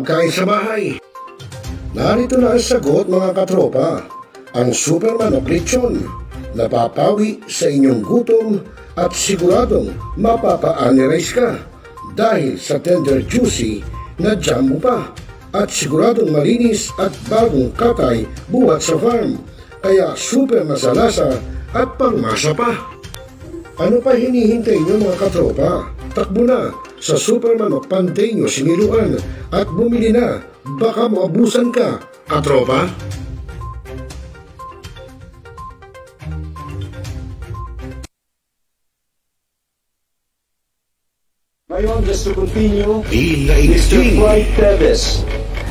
Kain sa bahay. Narito na ang sagot mga katropa. Ang Superman of Lechon. Napapawi sa inyong gutom at siguradong mapapa-anirize ka dahil sa tender juicy na jam mo pa. At siguradong malinis at bagong katay buhat sa farm. Kaya super masalasa at pangmasa pa. Ano pa hinihintay niyo mga katropa? Takbo na sa Superman of Panteño Siniluan at bumili na, baka maabusan ka, katropa. Ngayon, just to continue, Bila Mr. Ixti, Floyd Teves,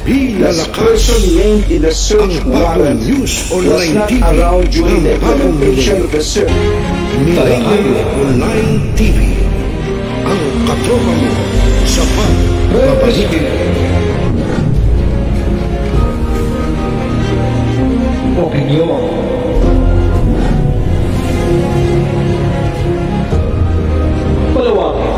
bila the lakas, person named in the search ang bagong warrant news was online not TV, around during the ang bagong implementation of the search. Nilahan Online TV, ang katropa mo sa pagbabalikin. Opinion. Palawakin.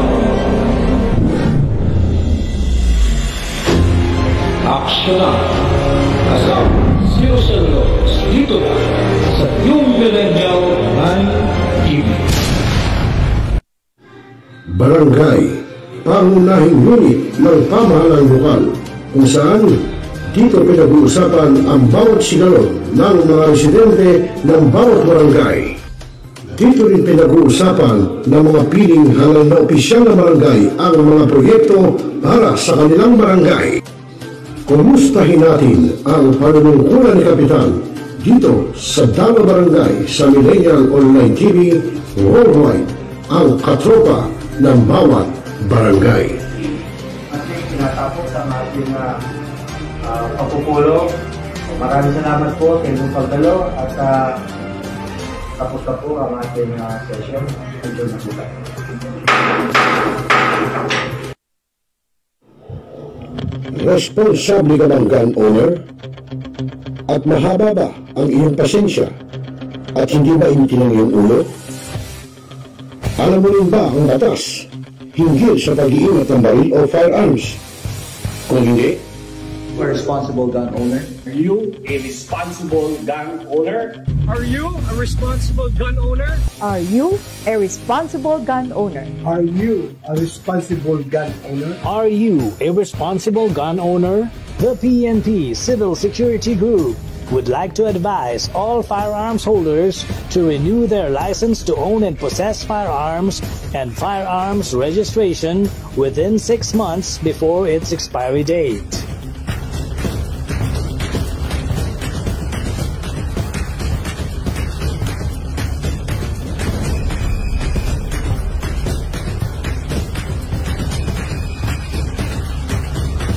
Aksyonan. Kasama Silos dito na sa Yung Millennial Online TV. Barangay, pangunahing unit ng pamahalaan lokal kung saan dito pinag-uusapan ang bawat sigalot ng mga residente ng bawat barangay. Dito rin pinag-uusapan ng mga piling halal na opisyal na barangay ang mga proyekto para sa kanilang barangay. Kumustahin natin ang panunungkulan ni Kapitan dito sa Dama Barangay sa Millennial Online TV Worldwide, ang katropa ng bawat barangay. Ating tinatapos ang ating pagpupulong. Maraming salamat po sa inyong pagdalo at tapos na po ang ating session. Enjoy na po tayo. Responsable ka bang gun owner? At mahaba ba ang iyong pasensya? At hindi ba initin ang iyong ulo? Alam mo rin ba ang batas hinggil sa pag-iingat ng baril o firearms? Kung hindi, A responsible gun owner. Are you a responsible gun owner? Are you a responsible gun owner? Are you a responsible gun owner? Are you a responsible gun owner? Are you a responsible gun owner? The PNP Civil Security Group would like to advise all firearms holders to renew their license to own and possess firearms and firearms registration within 6 months before its expiry date.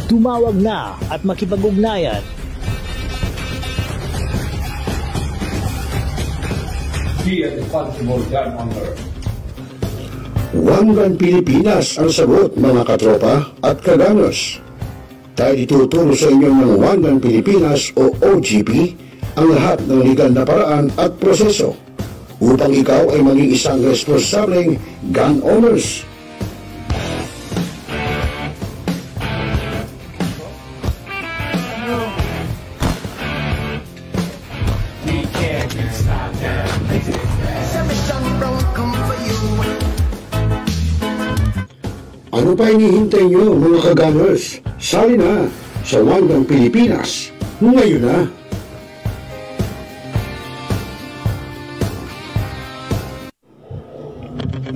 Tumawag na at makipag-ugnayan. Be a responsible gun owner. One Gun Pilipinas ang sagot mga katropa at kaganos. Tayo ituturo sa inyo ng One Gun Pilipinas o OGP ang lahat ng legal na paraan at proseso upang ikaw ay maging isang responsableng gun owners. Ano pa hinihintay nyo mga kaganers? Sali na sa One Gun Pilipinas ngayon na!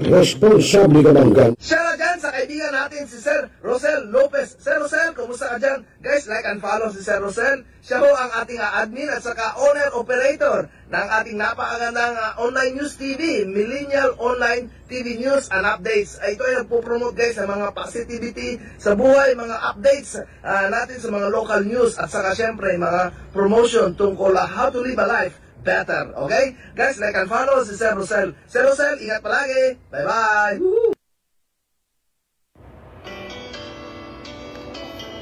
Responsable ka bang gun? Shoutout dyan sa kaibigan natin si Sir Rosel Lopez. Sir Rosel, kumusta ka dyan? Guys, like and follow si Sir Rosel. Siya ho ang ating admin at saka owner-operator ng ating napakagandang online news TV, Millennial Online TV News and Updates. Ito ay nagpo-promote guys sa mga positivity sa buhay, mga updates natin sa mga local news at saka syempre mga promotion tungkol how to live a life better. Okay? Guys, like and follow si Sir Rosel. Sir Rosel, ingat palagi. Bye-bye.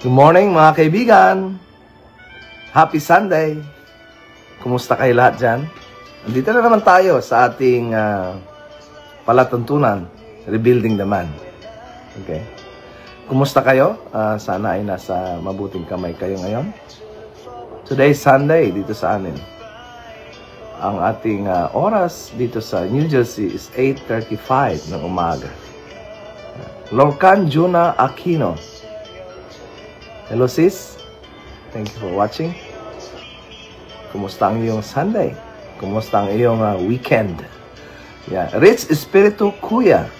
Good morning mga kaibigan. Happy Sunday. Kumusta kayo lahat dyan? Nandito na naman tayo sa ating palatuntunan, Rebuilding the Man. Okay? Kumusta kayo? Sana ay nasa mabuting kamay kayo ngayon. Today is Sunday dito sa amin. Ang ating oras dito sa New Jersey is 8:35 ng umaga. Lorcan Juna Aquino. Hello sis. Thank you for watching. Kumusta ang iyong Sunday? Kumusta ang iyong weekend? Yeah. Rich Espiritu Kuya.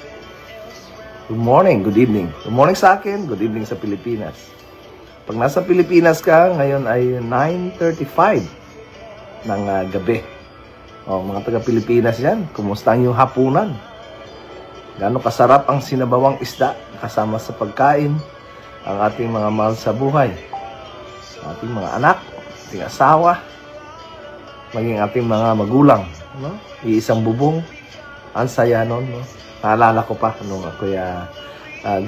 Good morning, good evening. Good morning sa akin, good evening sa Pilipinas. Pag nasa Pilipinas ka, ngayon ay 9:35 ng gabi. O, mga taga-Pilipinas yan, kumusta ang iyong hapunan? Gaano kasarap ang sinabawang isda kasama sa pagkain ang ating mga mahal sa buhay, ating mga anak, ating asawa, maging ating mga magulang, no? Iisang bubong, ang saya nun, no? Naalala ko pa nung ako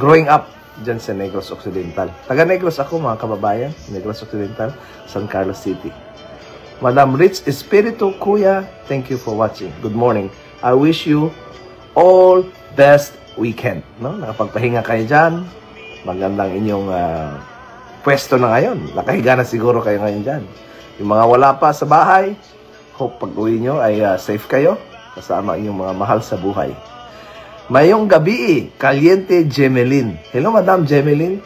growing up dyan sa Negros Occidental. Taga Negros ako, mga kababayan. Negros Occidental, San Carlos City. Madam Rich Espiritu Kuya, thank you for watching. Good morning. I wish you all best weekend. No? Nakapagpahinga kayo dyan. Magandang inyong pwesto na ngayon. Nakahiga na siguro kayo ngayon dyan. Yung mga wala pa sa bahay, hope pag-uwi nyo ay safe kayo kasama inyong mga mahal sa buhay. Mayong gabi, Caliente Gemelin. Hello, Madam Gemelin.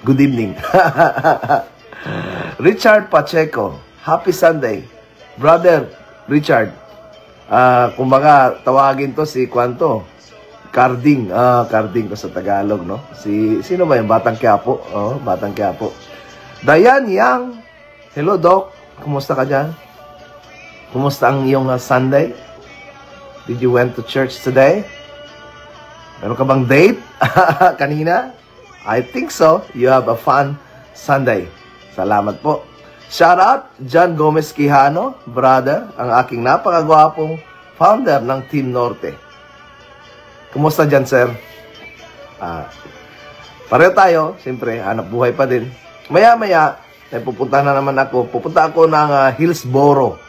Good evening. Richard Pacheco. Happy Sunday. Brother Richard. Kumbaga, tawagin to si Kwanto. Carding. Carding ko sa Tagalog, no? Sino ba yung Batang Quiapo? Batang Quiapo. Dayan Yang. Hello, Doc. Kumusta ka dyan? Kumusta ang iyong Sunday? Did you went to church today? Meron ka bang date? Kanina? I think so. You have a fun Sunday. Salamat po. Shout out, John Gomez Quijano, brother, ang aking napakagwapong founder ng Team Norte. Kumusta dyan, sir? Pareho tayo. Siyempre, hanap buhay pa din. Maya-maya, pupunta na naman ako. Pupunta ako ng Hillsboro.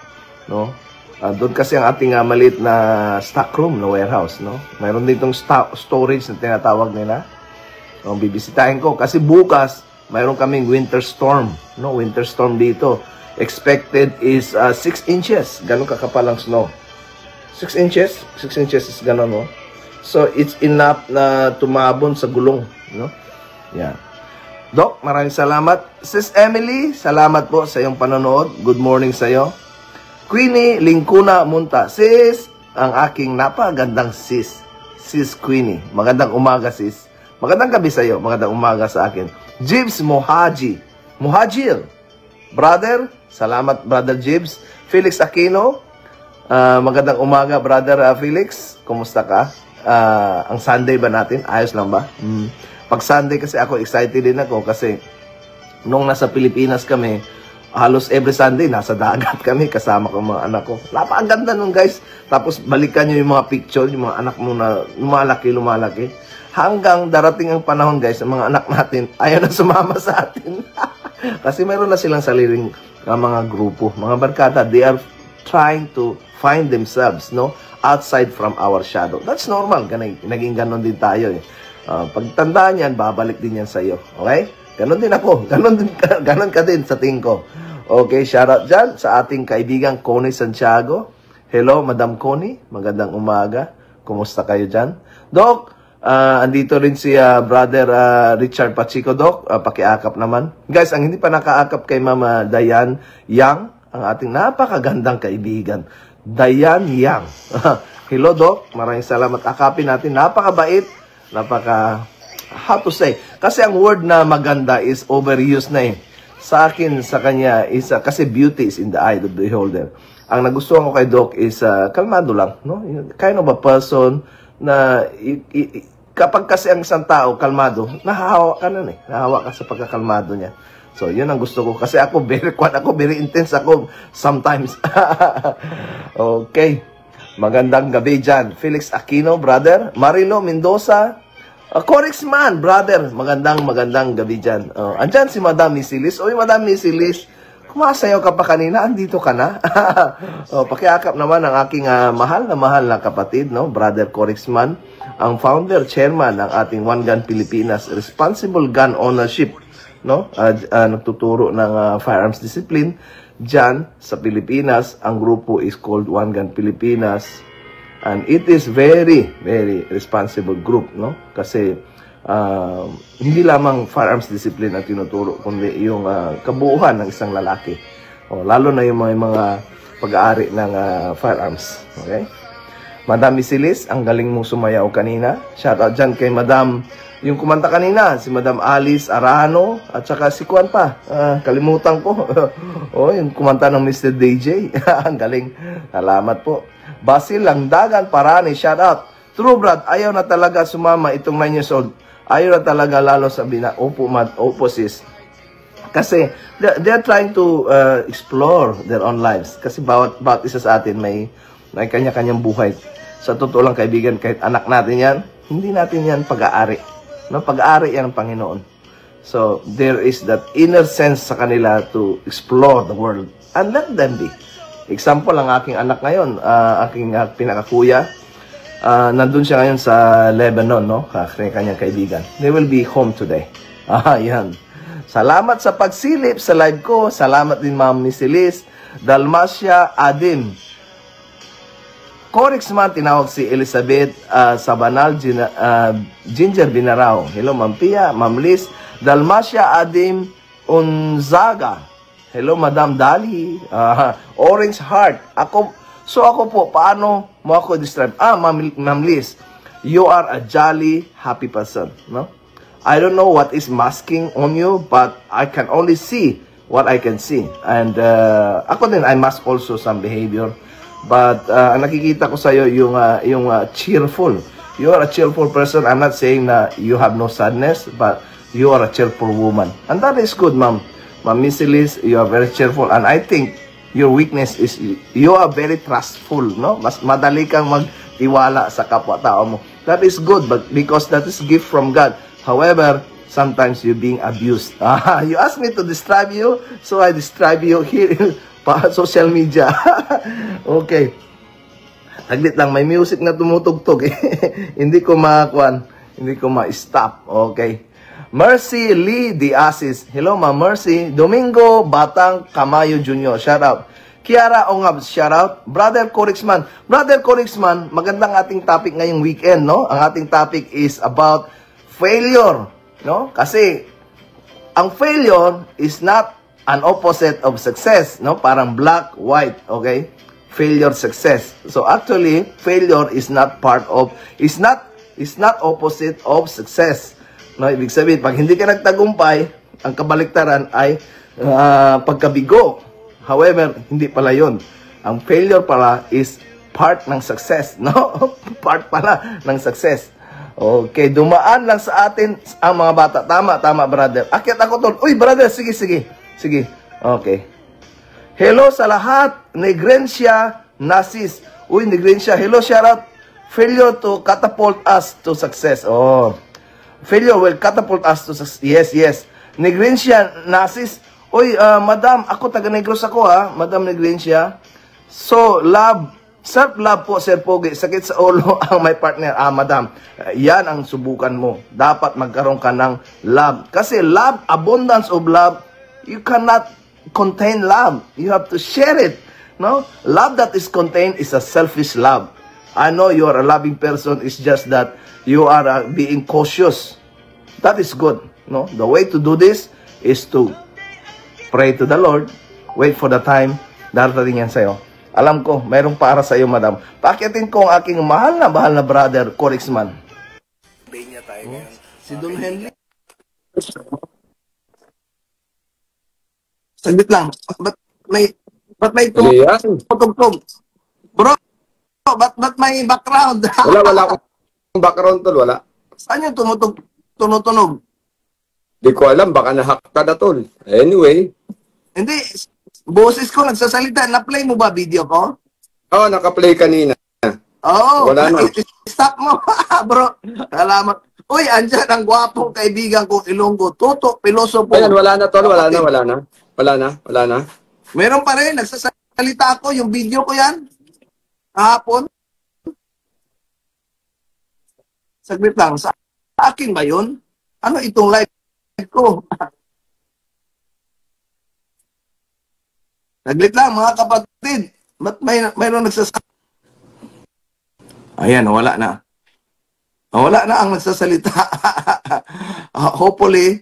No? Doon kasi ang ating maliit na stock room na warehouse, no? Mayroon ditong storage na tinatawag nila. No, bibisitahin ko kasi bukas mayroon kaming winter storm, no? Winter storm dito. Expected is 6 inches. Ganun kakapal ang snow. 6 inches? 6 inches is ganun, no? So it's enough na tumabon sa gulong, no? Yeah. Doc, maraming salamat. Sis Emily, salamat po sa iyong panonood. Good morning sa iyo. Queenie Lingkuna Munta. Sis, ang aking napagandang sis. Sis Queenie. Magandang umaga, sis. Magandang gabi sa iyo. Magandang umaga sa akin. Jibs Mohaji. Mohajil. Brother, salamat, Brother Jibs. Felix Aquino. Magandang umaga, Brother Felix. Kumusta ka? Ang Sunday ba natin? Ayos lang ba? Pag Sunday kasi ako, excited din ako kasi nung nasa Pilipinas kami, halos every Sunday, nasa dagat kami, kasama ko mga anak ko. Napakaganda nun, guys. Tapos, balikan nyo yung mga picture, yung mga anak mo na lumalaki. Hanggang darating ang panahon, guys, ang mga anak natin, ayaw na sumama sa atin. Kasi meron na silang sariling mga grupo, mga barkada. They are trying to find themselves, no? Outside from our shadow. That's normal. Naging ganon din tayo, eh. Pagtandaan yan, babalik din yan sa'yo. Okay? Ganon din ako. Ganon ka din sa tingin ko. Okay, shout out dyan sa ating kaibigang Connie Santiago. Hello, Madam Connie. Magandang umaga. Kumusta kayo dyan? Doc, andito rin si Brother Richard Pacheco, Doc. Pakiakap naman. Guys, ang hindi pa nakaakap kay Mama Dayan Yang, ang ating napakagandang kaibigan. Dayan Yang. Hello, Doc. Maraming salamat. Akapin natin. Napakabait. How to say? Kasi ang word na maganda is overused na eh. Sa akin, sa kanya, is, kasi beauty is in the eye of the beholder. Ang nagustuhan ko kay Doc is, kalmado lang, no? Kind of a person na, kapag kasi ang isang tao, kalmado, nahahawa ka na eh. Nahahawa ka sa pagkakalmado niya. So, yun ang gusto ko. Kasi ako, very intense ako sometimes. Okay. Magandang gabi dyan. Felix Aquino, brother. Marilo Mendoza. Corix man, brother. Magandang gabi dyan. Andyan si Madam Misilis. Oy, Madam Misilis. Kumasayaw ka pa kanina, andito ka na. Pakiakap naman ang aking mahal na kapatid, no? Brother Corixman, ang founder, chairman ng ating One Gun Pilipinas, Responsible Gun Ownership, no? Nagtuturo ng firearms discipline dyan sa Pilipinas. Ang grupo is called One Gun Pilipinas, and it is very, very responsible group, no? Kasi hindi lamang firearms discipline ang tinuturo, kundi yung kabuuan ng isang lalaki. Lalo na yung mga pag-aari ng firearms. Okay? Madam Isilis, ang galing mong sumayaw kanina. Shout out dyan kay Madam, yung kumanta kanina, si Madam Alice Arano, at saka si Kwan pa. Kalimutan ko. Yung kumanta ng Mr. DJ. Ang galing. Salamat po. Basil Langdagan Parani, shout out. True Brad, ayaw na talaga sumama itong 9 years old. Ayaw na talaga, lalo sabi na, opo sis. Kasi, they're trying to explore their own lives. Kasi bawat isa sa atin may kanya-kanyang buhay. Sa totoo lang, kaibigan, kahit anak natin yan, hindi natin yan pag-aari. No? Pag-aari yan ng Panginoon. So, there is that inner sense sa kanila to explore the world. And let them be. Example, ang aking anak ngayon, aking pinakakuya, nandun siya ngayon sa Lebanon, no? Kanyang kaibigan. They will be home today. Yan. Salamat sa pagsilip sa live ko. Salamat din, Ma'am Nisilis. Dalmacia Adim. Corixman, tinawag si Elizabeth Sabanal Ginger Binarao. Hello, Ma'am Pia, Ma'am Liz. Dalmacia Adim Unzaga. Hello, Madam Dali. Orange Heart. Ako po, paano mo ako describe? Ma'am Liz, you are a jolly, happy person, no? I don't know what is masking on you, but I can only see what I can see. And ako din, I mask also some behavior. But nakikita ko sa'yo yung cheerful. You are a cheerful person. I'm not saying na you have no sadness, but you are a cheerful woman. And that is good, Ma'am. Ma'am Missy Liz, you are very cheerful. And I think your weakness is you are very trustful, no? Mas madali kang mag-iwala sa kapwa-tao mo. That is good, but because that is gift from God. However, sometimes you're being abused. You asked me to describe you, so I describe you here pa social media. Okay. Aglit lang, may music na tumutugtog eh. Hindi ko ma-stop. Okay. Mercy Lee Diasis. Hello, Ma'am Mercy. Domingo Batang Camayo Jr. Shout out. Kiara Ongab, shout out. Brother Corixman. Brother Corixman, magandang ating topic ngayong weekend, no? Ang ating topic is about failure, no? Kasi ang failure is not an opposite of success, no? Parang black, white, okay? Failure, success. So actually, failure is not opposite of success. No, ibig sabihin, pag hindi ka nagtagumpay, ang kabaliktaran ay pagkabigo. However, hindi pala yun. Ang failure pala is part ng success, no? Part pala ng success. Okay, dumaan lang sa atin ang mga bata. Tama, brother. Akyat ako tol. Uy, brother, sige. Okay. Hello sa lahat. Negrencia Nasis. Uy, Negrencia. Hello, shout out. Failure to catapult us to success. Failure will catapult us to success. Yes. Negrencia Nasis. Uy, madam, ako taga-Negros ako Madam Negrencia. So, self-love po, Sir Pogi. Sakit sa ulo ang may partner. Madam, yan ang subukan mo. Dapat magkaroon ka ng love. Kasi love, abundance of love, you cannot contain love. You have to share it. No? Love that is contained is a selfish love. I know you are a loving person. It's just that you are being cautious. That is good. No? The way to do this is to pray to the Lord. Wait for the time. Darating yan sa'yo. Alam ko, mayroong para sa'yo, madam. Pakitin ko ang aking mahal na brother, Corixman. Niya tayo ngayon. Si Don Henry. Saglit lang. Ba't may tumutugtog? Bro, ba't may background? Wala akong background tol, wala. Saan yung tumutunog? Di ko alam, baka nahack ka na tol. Anyway. Hindi, boses ko nagsasalita. Na-play mo ba video ko? Oo, naka-play kanina. Wala na. Stop mo, bro. Salamat. Uy, andyan ang gwapong kaibigan ko, Ilonggo. Toto, pilosopo. Ayan, wala na tol, wala na. Meron pa rin, nagsasalita ako, yung video ko yan, kahapon. Saglit lang, sa akin ba yun? Ano itong live ko? Saglit lang, mga kapatid. Ba't mayroon nagsasalita? Ayan, wala na. Wala na ang nagsasalita. Hopefully,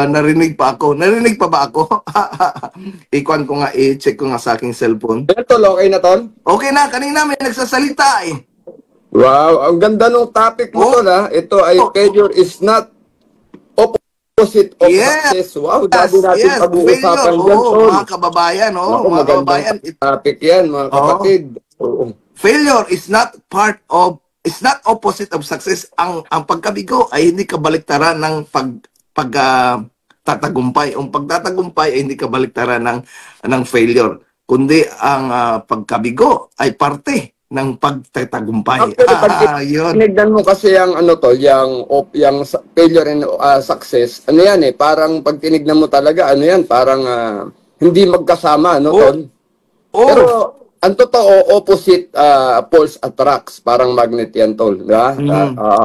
narinig pa ako. Narinig pa ba ako? Ikuan ko nga, i-check ko nga sa aking cellphone. Tol, okay na, Tol? Okay na, kanina may nagsasalita eh. Wow, ang ganda ng topic mo, Tol, ha? Ito ay failure is not opposite of success. Wow, dami natin pag-uusapan dyan, Tol. Mga kababayan, mga kababayan. Topic yan, mga kapatid. Failure is not part of, it's not opposite of success. Ang pagkabigo ay hindi kabaliktaran ng pagtatagumpay. Ang pagtatagumpay ay hindi kabaliktaran ng failure. Kundi ang pagkabigo ay parte ng pagtatagumpay. Tinignan mo kasi yung Tol, yung failure and success. Ano yan eh, parang pag tinignan mo talaga, ano yan, parang hindi magkasama, Tol? Pero ang totoo, opposite poles attracts. Parang magnet yan, Tol. Diba?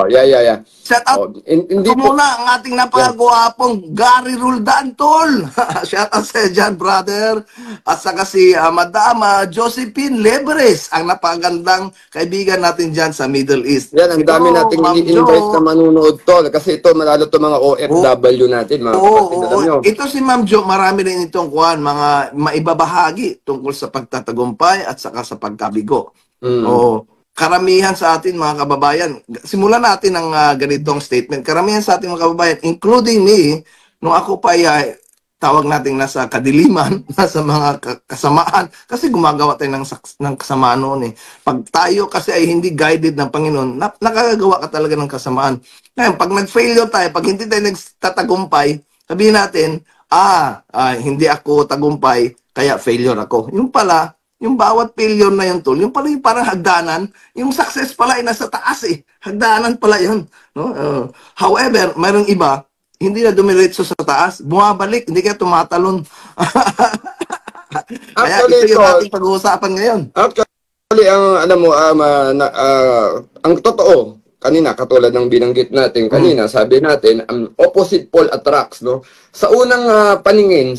Yeah. Shout out. Ito muna ang ating napakagwapong Gary Roldan, Tol. Shout out sa dyan, brother. At saka si Madam Josephine Lebres, ang napakagandang kaibigan natin dyan sa Middle East. Yan, ang dami nating i-invite na manunood, Tol. Kasi ito, malalo ito mga OFW natin. Mga ito si Ma'am Jo, marami rin itong mga maibabahagi tungkol sa pagtatagumpay at saka sa pagkabigo. Karamihan sa atin mga kababayan, simulan natin ang ganitong statement. Karamihan sa atin mga kababayan, including me, nung ako pa ay tawag natin nasa kadiliman, nasa mga kasamaan, kasi gumagawa tayo ng kasamaan noon eh. Pag tayo kasi ay hindi guided ng Panginoon, nakagagawa ka talaga ng kasamaan. Ngayon, pag nag-failure tayo, pag hindi tayo nagtatagumpay, sabihin natin, hindi ako tagumpay, kaya failure ako. Yung pala, yung bawat failure na yun, Tol, yung pala yung parang hagdanan, yung success pala ay nasa taas eh. Hagdanan pala yun. No? However, mayroong iba, hindi na dumiretso sa taas, bumabalik, hindi kaya tumatalon. Kaya ito yung ating pag-uusapan ngayon. Actually, ang totoo, kanina, katulad ng binanggit natin kanina, sabi natin, opposite pole attracts, no? Sa unang paningin,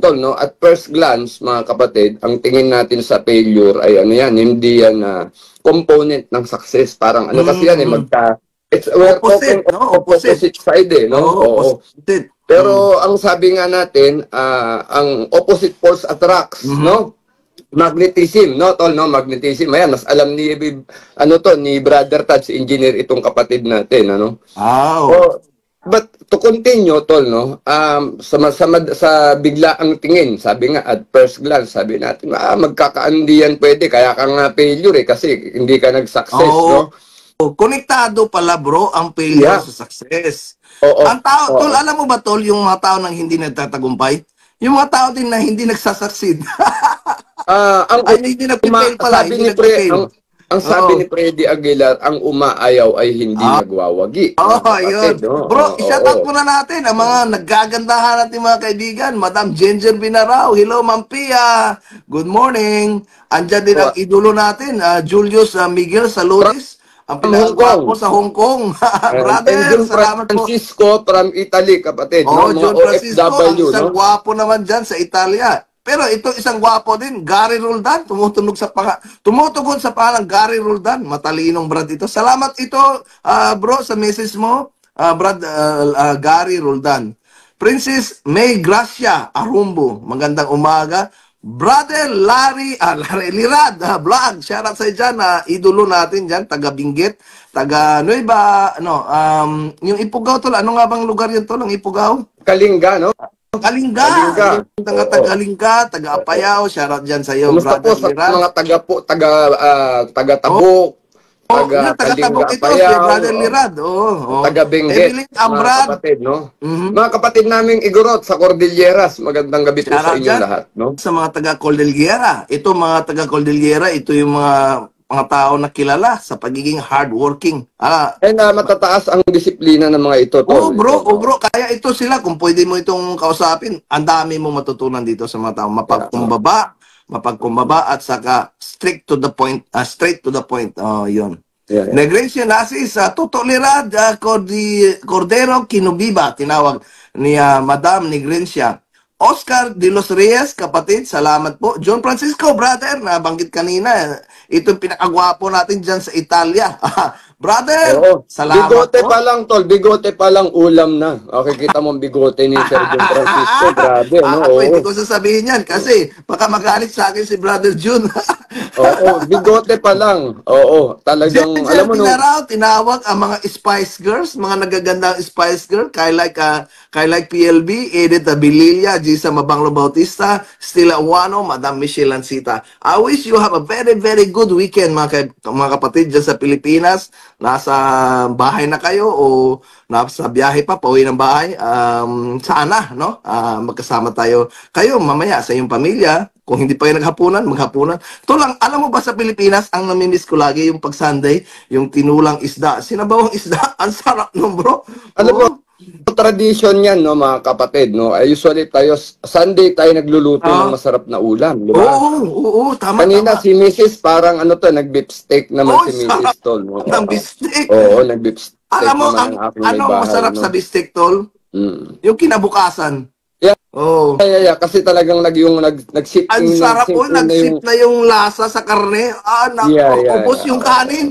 Tol, no? At first glance, mga kapatid, ang tingin natin sa failure ay hindi yan component ng success. Parang kasi yan, we're talking opposite side, no? Opposite. Pero ang sabi nga natin, ang opposite poles attracts, no? Magnetism, no, Tol, no? Magnetism. Ayan, mas alam ni Brother Tad, si engineer, itong kapatid natin, ano? But to continue, Tol, no? Sa biglaang tingin, sabi nga, at first glance, sabi natin, magkakaandi yan pwede, kaya ka nga failure kasi hindi ka nag-success, no? Konektado pala, bro, ang failure sa success. Ang tao, Tol, alam mo ba, Tol, yung mga tao nang hindi nagtatagumpay? Yung mga tao din na hindi nagsasucceed. Hindi nag-fail pala, hindi nag-fail. Ang sabi ni Freddy Aguilar, ang umaayaw ay hindi nagwawagi. Yun. Bro, i-shoutout muna natin ang mga naggagandahan natin mga kaibigan. Madam Ginger Binarao. Hello, Ma'am Pia. Good morning. Andyan din ang idolo natin, Julius Miguel Salores. Ang pinagwapo sa Hong Kong. Brother, salamat po. Francisco from Italy, kapatid. John Francisco, isang gwapo naman dyan sa Italia. Pero ito isang gwapo din, Gary Roldan, tumutugon sa pangalang Gary Roldan. Matalinong brad ito. Salamat ito, bro, sa message mo, brad Gary Roldan. Princess May Gracia Arumbo, magandang umaga. Brother Larry Lirad, vlog, shoutout sa dyan, idolo natin dyan, taga Benguet, taga Nueva, yung Ifugao, Tol, ano nga bang lugar yun, Tol, ang Ifugao? Kalinga, no? Kalinga. Taga Kalinga, taga Apayao, shoutout dyan sa iyo, Brother Lirad. Mga taga Tabuk, taga-Tabuk ito, si Brother Lirad. Taga-Benguet, mga kapatid, no? Mga kapatid naming Igorot sa Cordilleras, magandang gabi po sa inyo lahat, no? Sa mga taga-Cordillera. Ito mga taga-Cordillera, ito yung mga mga tao na kilala sa pagiging hardworking. Matataas ang disiplina ng mga ito, tol. Bro, kaya ito sila, kung pwede mo itong kausapin, ang dami mo matutunan dito sa mga tao. Mapagkumbaba at saka straight to the point. Yun. Negrecia Nasis, Tutolirad, Cordero Kinubiba, tinawag ni Madam Negrecia. Oscar de los Reyes, kapatid, salamat po. John Francisco, brother, nabanggit kanina. Ito yung pinakagwapo natin dyan sa Italia. Brother, salamat bigote po. Pa lang, tol. Bigote pa lang, ulam na. Okay, kita mo ang bigote ni Sir John Francisco. Grabe, no? Pwede ko sasabihin yan kasi baka magalit sa akin si Brother June. Bigote pa lang. Talagang, alam mo, tinawag ang mga Spice Girls, mga nagagandang Spice Girl, kay like PLB, Edith Abililla, Gisa Mabanglo Bautista, Stella Uwano, Madam Michelle Lancita. I wish you have a very, very good weekend, mga kapatid dyan sa Pilipinas. Nasa bahay na kayo o nasa biyahe pa, pauwi ng bahay. Sana, no? Magkasama tayo. Kayo, mamaya, sa iyong pamilya, kung hindi pa kayo naghapunan, maghapunan. Ito lang, alam mo ba sa Pilipinas, ang namimiss ko lagi yung pag Sunday, yung tinulang isda. Sinabawang isda, ang sarap no, bro. Alam mo, tradition yan, no, mga kapatid, no? Usually tayo, Sunday tayo nagluluto ng masarap na ulam, di ba? Oo, tama. Kanina si Mrs. parang nag-beef steak naman si Mrs. Tol. No? Beef steak. Nag-beef steak. Alam mo, ano masarap sa beef steak, Tol? Yung kinabukasan. Kasi talagang nag-sip. Ang sarap po, nag-sip na yung lasa sa karne. Ubos yung kanin.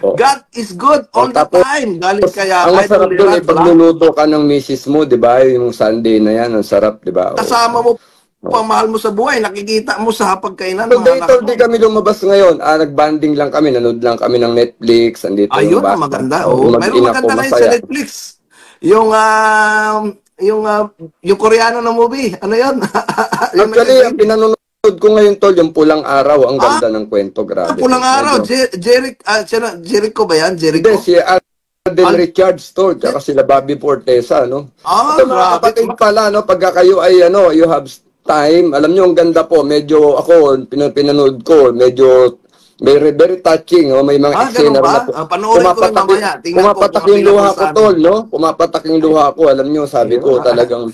God is good all the time. Galing kaya. Ang masarap doon pagluluto ka ng misis mo, di ba? Yung Sunday na yan, ang sarap, di ba? Kasama mo, pamahal mo sa buhay, nakikita mo sa pagkainan. Hindi kami lumabas ngayon. Nag-banding lang kami, nanood lang kami ng Netflix. Ayun, maganda. Mayroon maganda na yun sa Netflix. Yung Koreano na movie, ano yun? Actually, ang pinanonood ko ngayon, Tol, yung Pulang Araw. Ang ganda ng kwento, grabe. Pulang Araw, Jericho ba yan? Jericho? Hindi, si Alden Richards, Tol, tsaka sila Bobby Fortesa, no? Ito, mga kapatid pala, no? Pagka kayo ay, you have time, alam nyo, ang ganda po, medyo, ako, pinanood ko, medyo, very, very touching, may mga eksena na pumapatak yung luha ko, Tol, no? Pumapatak yung luha ko, alam nyo, sabi ko, talagang,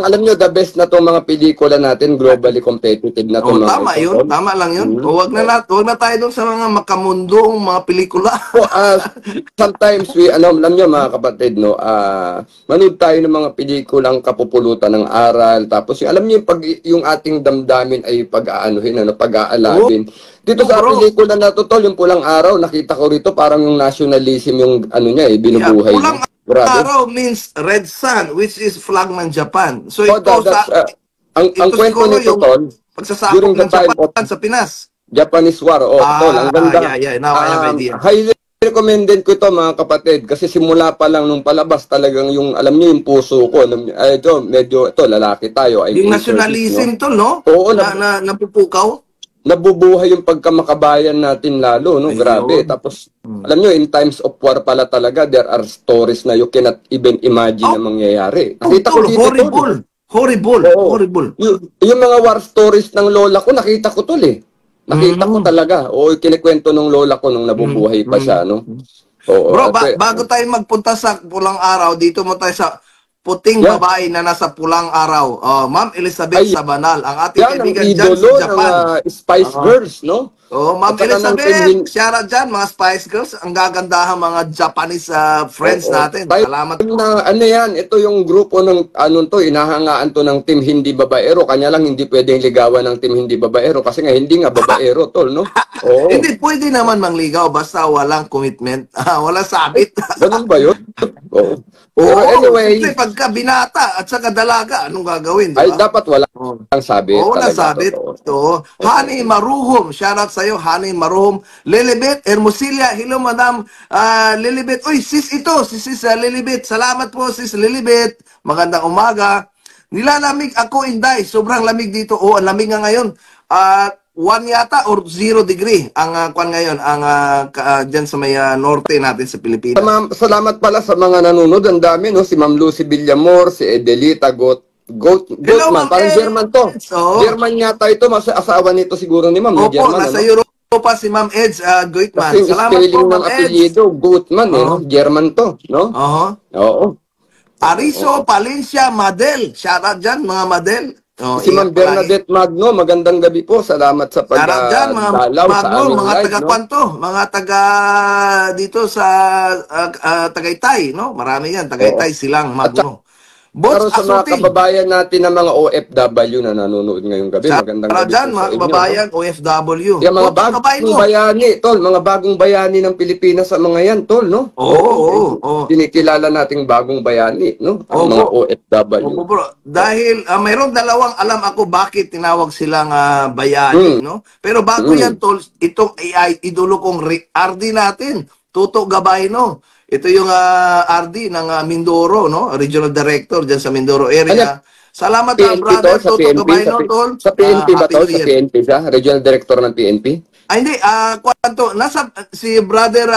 alam nyo, the best na itong mga pelikula natin, globally competitive na itong tama yun, tama lang yun. Huwag na tayo dun sa mga makamundong mga pelikula. Sometimes, alam nyo, mga kapatid, no, manood tayo ng mga pelikulang kapupulutan ng aral, tapos alam nyo, yung ating damdamin ay pag-aanuhin, pag-aalabin. Dito sa pelikula na to, Tol, yung Pulang Araw, nakita ko rito parang yung nationalism yung binubuhay. Pulang Araw means red sun, which is flag ng Japan. So ito ang kwento nito, Tol, pagsasakop ng Japan sa Pinas. Japanese War, Tol, ang ganda. Now I have idea. Highly recommended ko ito, mga kapatid, kasi simula pa lang nung palabas, talagang yung, alam niyo, yung puso ko, ito, lalaki tayo. Yung nationalism, Tol, no? Oo, napupukaw. Nabubuhay yung pagkamakabayan natin lalo, no? Grabe. Tapos, alam nyo, in times of war pala talaga, there are stories na you cannot even imagine na mangyayari. Nakita ko dito, horrible. Yung mga war stories ng lola ko, nakita ko, Tol, eh. Nakita ko talaga. Kinikwento ng lola ko nung nabubuhay pa siya, no? Bro, bago tayo magpunta sa Pulang Araw, dito mo tayo sa puting babae na nasa Pulang Araw. Ma'am Elizabeth Sabanal, ang ating kaibigan dyan sa Japan. Spice Girls, no? Ma'am Elizabeth, shara dyan, mga Spice Girls, ang gagandahan mga Japanese friends natin. Salamat. Ano yan, ito yung grupo ng, inahangaan to ng Team Hindi Babaero. Kanya lang hindi pwedeng ligawan ng Team Hindi Babaero kasi nga hindi nga babaero, Tol, no? Hindi, pwede naman mangligaw basta walang commitment, walang sabit. Ganun ba yun? Anyway, pagka binata at saka dalaga, anong gagawin? Diba? Ay, dapat walang sabit. Walang sabit. Hani Maruhom, shoutout sa'yo, Hani Maruhom. Lilibet, Hermosilla, hello Madam Lilibet. Uy, sis ito, si Sis Lilibet. Salamat po, Sis Lilibet. Magandang umaga. Nilalamig ako, Inday. Sobrang lamig dito. Ang lamig nga ngayon. 1 yata or 0 degree ang kwan ngayon ang diyan sa may norte natin sa Pilipinas. Salamat pala sa mga nanonood, ang dami, no, si Ma'am Lucy Villamor, si Edelita Goatman, parang German to. German yata ito, asawa nito siguro ni Ma'am. Opo, nasa Europe pa si Ma'am Eds Goitman. Kasi Salamat spelling po, ng Ma'am Eds. apelyido, Gutman, eh, no? German to, no? Oo. Ariso, Palencia, Madel. Shoutout dyan, mga Madel. Si Ma'am Bernadette Magno, magandang gabi po. Salamat sa Shoutout dyan, mga pagdalaw sa Magno, aming mga live, taga no? Kwanto, mga taga dito sa Tagaytay, no? Marami yan, Tagaytay, Silang, Magno. Pero sa mga kababayan natin na mga OFW na nanonood ngayong gabi, magandang gabi dyan, po mga sa inyo. kababayan, OFW. Yung mga bagong bayani, tol, mga bagong bayani ng Pilipinas sa mga yan, tol, no? Oo. Tinikilala nating bagong bayani, no? Ang mga OFW. Bro, dahil mayroong dalawang alam ako bakit tinawag silang bayani, no? Pero bago yan, tol, itong AI, idolo kong RD natin, Tuto Gabay, no? Ito yung RD ng Mindoro, no? Regional Director dyan sa Mindoro area. Salamat PNP brother, to, sa Tuto PNP, Gabay, no, tol? Sa PNP ba to? Sa Happy New Year. PNP siya? Regional Director ng PNP? Ay, hindi. Kwanto, nasa si brother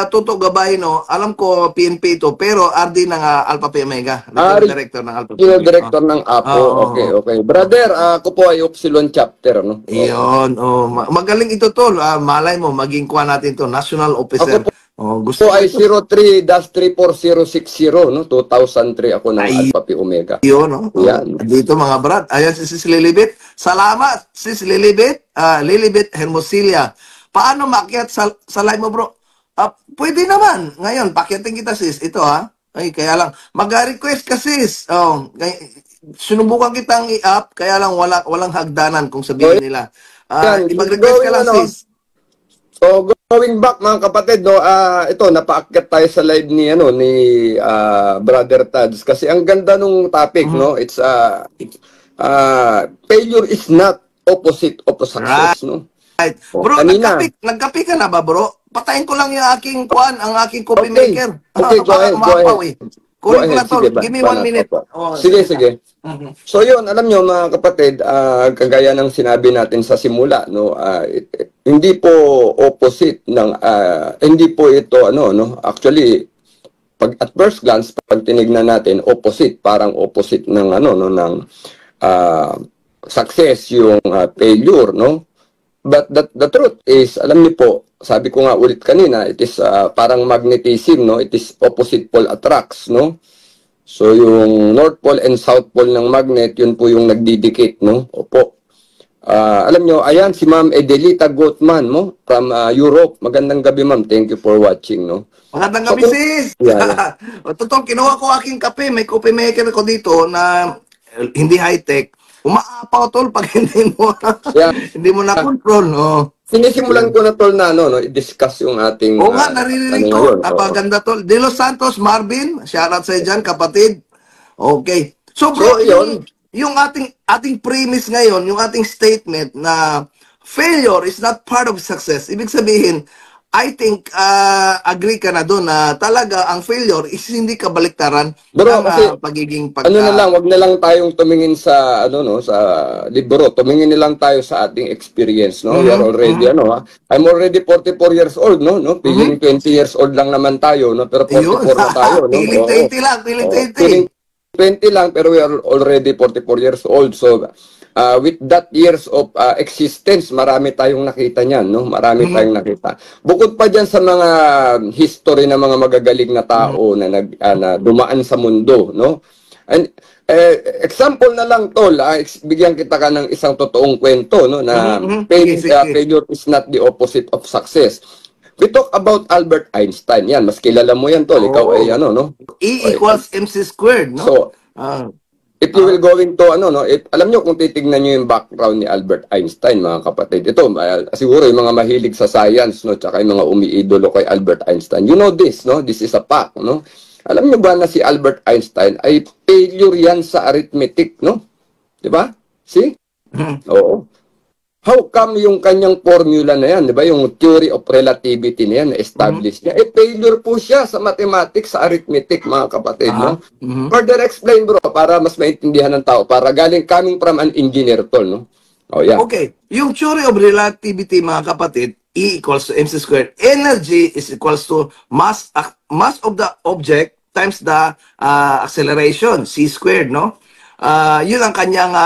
Tuto Gabay, no? Alam ko PNP ito, pero RD ng Alpha Pi Omega. Regional Director ng Alpha Pi Omega. Regional Director ng APO. Okay. Brother, ako po ay Upsilon Chapter, no? Iyon. Magaling ito, tol. Malay mo, maging kuha natin to National Officer. Gusto ay 03-34060, no? 2003 ako ng Alpha Pi Omega. Yun, no? Yan. Dito mga brad. Ayan si Sis Lilibet. Salamat, Sis Lilibet. Lilibet Hermosilia. Paano makiat sa live mo, bro? Pwede naman. Ngayon, pakiatin kita, sis. Ito, ha? Ay, kaya lang. Mag-request ka, sis. Sinubukan kitang i-up, kaya lang walang hagdanan kung sabihin nila. Ipag-request ka lang, sis. So, going back mga kapatid, no, ito napaakyat tayo sa live ni Brother Tads kasi ang ganda nung topic, no. It's failure is not opposite of success, no. Right. Bro, nagkape ka na ba, bro? Patayin ko lang yung aking ang aking coffee maker. Okay, go ahead. Kunin ko lang, tol. Give me 1 minute. Sige. So yun, alam nyo mga kapatid, kagaya ng sinabi natin sa simula, no, hindi po opposite ng, hindi po ito, actually, at first glance, pag tinignan natin, parang opposite ng, ng success, yung failure, no? But the truth is, alam niyo po, sabi ko nga ulit kanina, it is parang magnetism, no? It is opposite pole attracts, no? So, yung North Pole and South Pole ng magnet, yun po yung nagdidikit, no? Opo. Alam nyo, ayan, si Ma'am Edelita Gottman, no? From Europe. Magandang gabi, Ma'am. Thank you for watching, no? Magandang gabi, sis! Yeah. Totoo, kinuha ko aking kape. May coffee maker ko dito na hindi high-tech. Umaapaw, tol, pag hindi mo na-control, no? Sinisimulan ko na, tol, na, i-discuss yung ating... Oo nga, naririnig ko. Napaganda, tol. De Los Santos, Marvin, shoutout sa'yo dyan, kapatid. Okay. So, bro, yung ating premise ngayon, yung ating statement na failure is not part of success. Ibig sabihin, I think, agree ka na doon na talaga ang failure is hindi kabaliktaran ng pagiging pagka... wag na lang tayong tumingin sa, sa libro. Tumingin na lang tayo sa ating experience, no? We are already, I'm already 44 years old, no? Piling 20 years old lang naman tayo, no? Pero 44 na tayo, no? Piling 20 lang, piling 20. Piling 20 lang, pero we are already 44 years old, so... with that years of existence, marami tayong nakita niyan, no? Marami tayong nakita. Bukod pa diyan sa mga history ng mga magagaling na tao na dumaan sa mundo, no? And example na lang, tol, bigyan kita ka ng isang totoong kwento, no, na failure is not the opposite of success. We talk about Albert Einstein. Yan, mas kilala mo yan, tol. Ikaw ay no? E equals mc squared, no? So, if you will going to, alam nyo kung titignan nyo yung background ni Albert Einstein, mga kapatid. Ito, siguro yung mga mahilig sa science, no, tsaka yung mga umiidolo kay Albert Einstein. You know this, no? This is a fact, no? Alam nyo ba na si Albert Einstein ay failure yan sa arithmetic, no? Diba? See? Oo. How come yung kanyang formula na yan, di ba? Yung theory of relativity na yan, na-establish niya. Failure po siya sa mathematics, sa arithmetic, mga kapatid, no? Further explain, bro, para mas maintindihan ng tao. Para coming from an engineer, tol, no? Oh, yeah. Okay. Yung theory of relativity, mga kapatid, E equals to mc squared. Energy is equals to mass of the object times the acceleration, c squared, no? Yun ang kanyang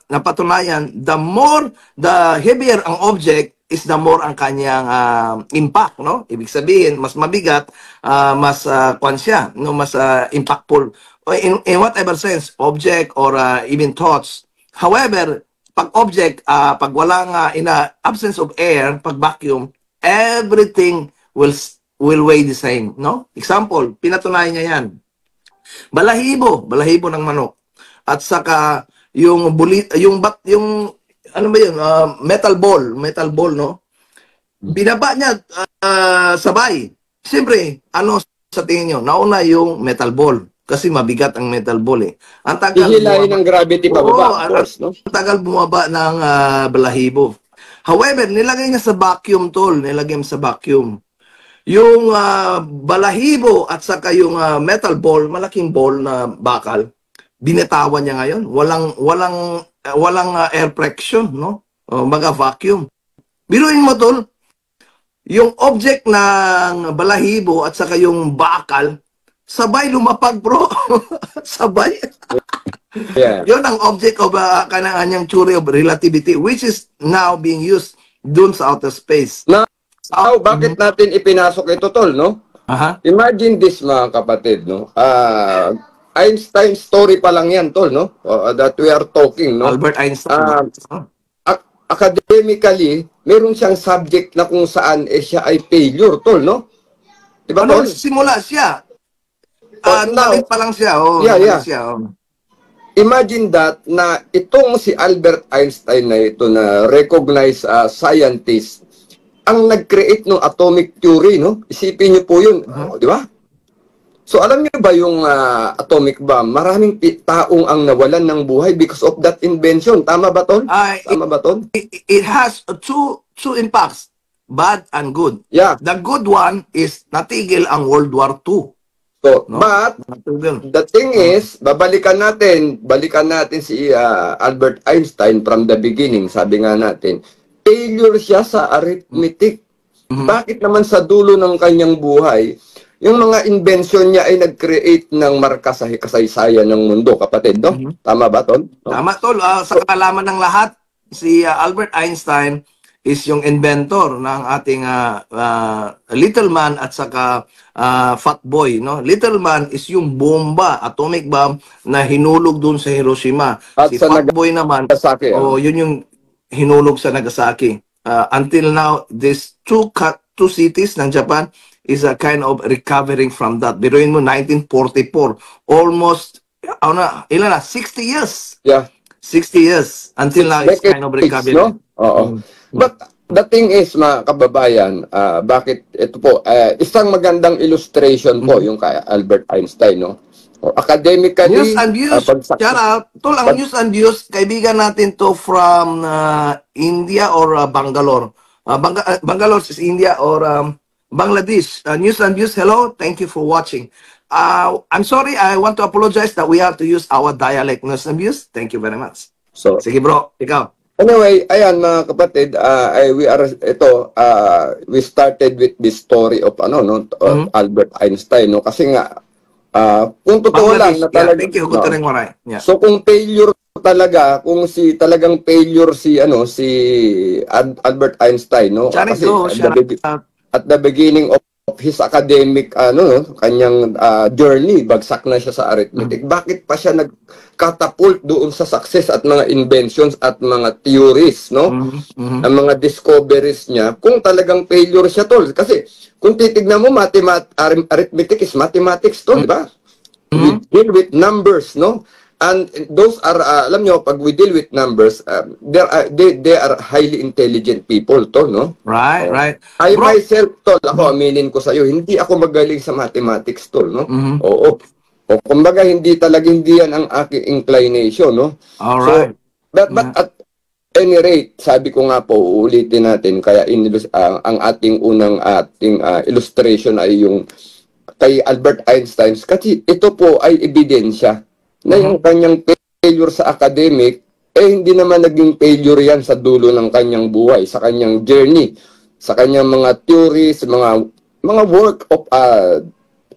napatunayan. The heavier ang object, is the more ang kanyang impact, no? Ibig sabihin, mas mabigat, mas kwan siya, no? Mas impactful in whatever sense, object or even thoughts. However, pag object, pag walang in a absence of air, pag vacuum, everything will weigh the same, no? Example, pinatunayan niya yan. Balahibo ng manok. At saka yung ano ba yun, metal ball, no? Binaba niya sabay. Siyempre, ano sa tingin nyo? Nauna yung metal ball. Kasi mabigat ang metal ball eh. Ang tagal hihilahin ng gravity pababa, of course, no? Ang tagal bumaba ng balahibo. However, nilagay niya sa vacuum, tol. Nilagay niya sa vacuum. Yung balahibo at saka yung metal ball, malaking ball na bakal, binitawan niya ngayon. Walang air friction, no? Mga vacuum. Biruin mo, tol, yung object ng balahibo at saka yung bakal, sabay lumapag, bro. Sabay. Yeah. Yun ang object of kanyang theory of relativity, which is now being used dun sa outer space. Now, bakit natin ipinasok ito, tol, no? Imagine this, mga kapatid, no? Einstein's story pa lang yan, tol, no? That we are talking, no? Albert Einstein. Academically, meron siyang subject na kung saan siya ay failure, tol, no? Diba, ano, tol? simula siya. Nalit pa lang siya. Imagine that na itong si Albert Einstein na ito na recognized scientist ang nag-create ng atomic theory, no? Isipin niyo po yun, di ba? So alam niyo ba yung atomic bomb, maraming taong ang nawalan ng buhay because of that invention. Tama ba, tol? Tama ba, tol? It has two impacts, bad and good. Yeah. The good one is natigil ang World War II. So, no? But the thing is, balikan natin si Albert Einstein from the beginning. Sabi nga natin, failure siya sa arithmetic. Bakit naman sa dulo ng kanyang buhay, yung mga invention niya ay nag-create ng marka sa kasaysayan ng mundo, kapatid, no? Tama ba, tol? No? Tama, tol. Sa kaalaman ng lahat, si Albert Einstein is yung inventor ng ating little man at saka fat boy, no? Little man is yung bomba, atomic bomb na hinulog dun sa Hiroshima. At si sa fat boy naman, yun yung hinulog sa Nagasaki. Until now, these two cities ng Japan is a kind of recovering from that. Biruin mo, 1944. Almost, ilan na? 60 years. Yeah. 60 years. Until now, it's kind of recovering. No? Oo. But the thing is, mga kababayan, bakit ito po, isang magandang illustration po yung kay Albert Einstein, no? Academically, news and views. Shout out. Tol, ang news and views, kaibigan natin to from India or Bangalore. Bangalore is India or Bangladesh. News and views, hello. Thank you for watching. I'm sorry, I want to apologize that we have to use our dialect. News and views, thank you very much. So, sige bro, ikaw. Anyway, ayan mga kapatid, we started with this story of Albert Einstein, no? Kasi nga kung totoo lang na talaga, thank you, no? So kung failure talaga, talagang failure si Albert Einstein, no? Kasi at the beginning of his academic kanyang journey, bagsak na siya sa arithmetic. Bakit pa siya nagkatapult doon sa success at mga inventions at mga theories, no? Ang mga discoveries niya, kung talagang failure siya, tol. Kasi kung titignan mo, arithmetic is mathematics, tol, di ba? We deal with numbers, no? And those are, alam nyo, pag we deal with numbers, they are highly intelligent people, tol, no? Right, right. I myself, tol, ako aminin ko sa'yo, hindi ako magaling sa mathematics, tol, no? Oo. O kumbaga, hindi yan ang aking inclination, no? Alright. So, but at any rate, sabi ko nga po, uulitin natin, kaya ang ating unang illustration ay yung kay Albert Einstein, kasi ito po ay ebidensya na yung kanyang failure sa academic, hindi naman naging failure yan sa dulo ng kanyang buhay, sa kanyang journey, sa kanyang mga theories, mga work of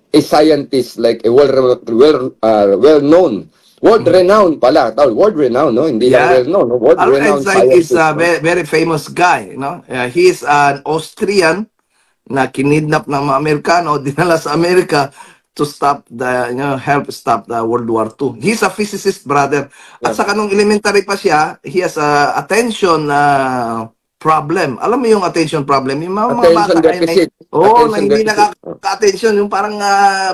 a scientist, like a well-known, world-renowned pala, world-renowned, no? Hindi lang well-known, no? World-renowned Albert Einstein is scientist. a very famous guy, no? He is an Austrian na kinidnap ng mga Amerikano, dinala sa Amerika to stop the, help stop the World War II. He's a physicist, brother. At saka nung elementary pa siya, he has a attention problem. Alam mo yung attention problem? Yung mga Attention bata deficit. na hindi nakaka-attention, yung parang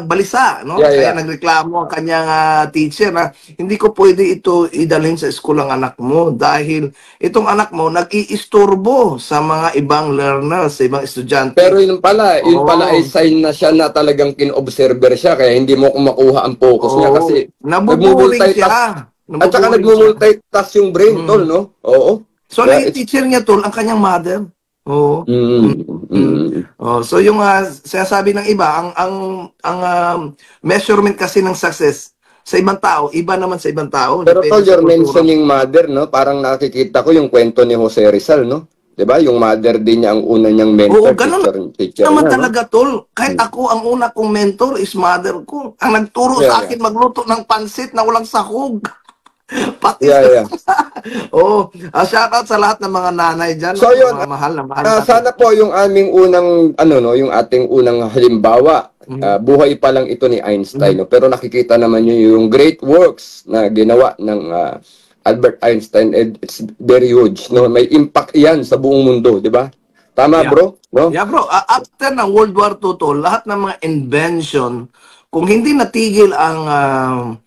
balisa, no? Kaya nagreklamo ang kanyang teacher na hindi ko pwede ito idalhin sa school ang anak mo dahil itong anak mo nag-iisturbo sa mga ibang learners, sa ibang estudyante. Pero yun pala ay sign na siya na talagang kin-observer siya kaya hindi mo makuha ang focus niya kasi nabuburing siya. At saka nagmumultitask yung brain, tol, no? Oo. So, yung teacher niya, tol, ang kanyang mother. Oo. So, yung sinasabi ng iba, ang measurement kasi ng success sa ibang tao, iba naman sa ibang tao. Pero tol, you're mentioning mother, no? Parang nakikita ko yung kwento ni Jose Rizal, no? Diba? Yung mother din niya ang una niyang mentor. Teacher naman niya, talaga, tol. Kahit ako, ang una kong mentor is mother ko. Ang nagturo sa akin magluto ng pansit na walang sahog. Pati shout out sa lahat ng mga nanay dyan. So yun, mahal. Sana po yung aming unang yung ating unang halimbawa, buhay pa lang ito ni Einstein, no? Pero nakikita naman niyo yung great works na ginawa ng Albert Einstein. It's very huge, no? May impact yan sa buong mundo, di ba? Tama, bro? No? Yeah, bro. After ng World War II, lahat ng mga invention, kung hindi natigil ang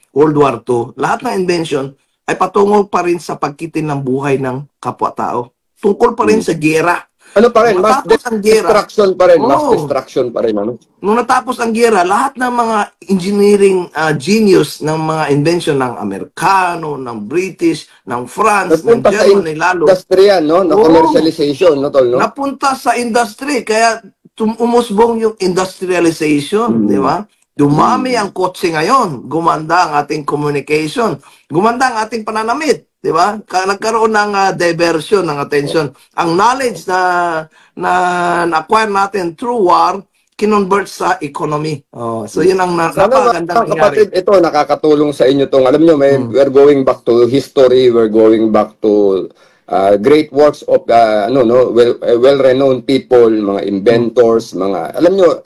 World War II, lahat ng invention ay patungo pa rin sa pagkitin ng buhay ng kapwa-tao. Tungkol pa rin sa giyera. Ano pa rin? Mass destruction pa rin. Mass destruction pa rin. Ano? Nung natapos ang giyera, lahat ng mga engineering genius ng mga invention ng Amerikano, ng British, ng France, ng Germany lalo. Industrial, no? Na commercialization, no, tol, no? Napunta sa industry, kaya umusbong yung industrialization, di ba? Dumami ang kotse ngayon, gumanda ang ating communication, gumanda ang ating pananamit, di ba? Nagkaroon ng diversion, ng attention. Ang knowledge na acquire natin through war, kinonvert sa economy. So yun ang napakagandang nangyari. Kapatid, ito nakakatulong sa inyo tong, alam nyo, we're going back to history, we're going back to great works of well-renowned people, mga inventors, mga, alam nyo,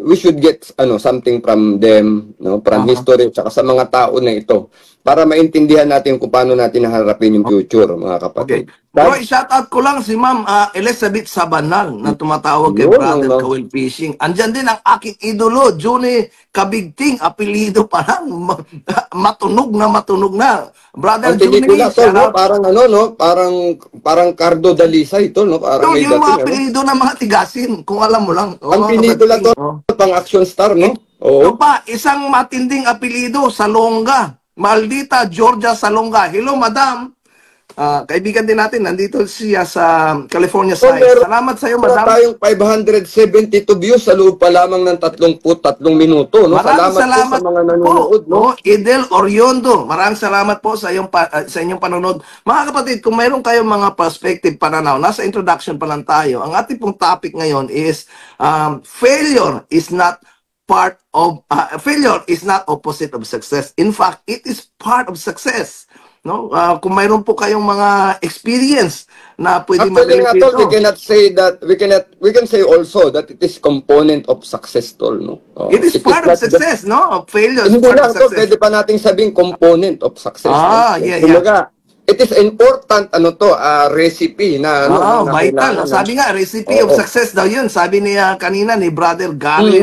we should get something from them, no, from history at sa mga tao na ito para maintindihan natin kung paano natin haharapin yung future, mga kapatid. Bro, i-shout out ko lang si Ma'am Elizabeth Sabanal na tumatawag kay Brother Kawil Fishing. Andyan din ang aking idolo, Johnny Kabigting, apelido pa lang, matunog na. Brother Johnny, parang Cardo Dalisay ito, no? Parang may yung mga apelido ng mga tigasin, kung alam mo lang. Ang pinidula to, pang action star, no? Ito pa, isang matinding apelido, Salonga. Maldita Georgia Salonga. Hello, madam. Kaibigan din natin, nandito siya sa California side. Salamat sa iyo, madam. Tayong 572 views sa loob pa lamang ng 33 minuto. No? Salamat po sa mga nanonood. No? Edel Oriondo, maraming salamat po sa inyong panonood. Mga kapatid, kung mayroon kayong mga perspective pananaw, nasa introduction pa lang tayo. Ang ating pong topic ngayon is failure is not failure is not opposite of success. In fact, it is part of success. No? Kung mayroon po kayong mga experience na pwede mag-relate dito. We cannot say that, we can say also that it is component of success, tol, no? It is part of success, no? Failure is part of success. Pwede pa nating sabing component of success. It is important, recipe na, vital. Sabi nga, recipe of success daw yun. Sabi niya kanina ni Brother Gary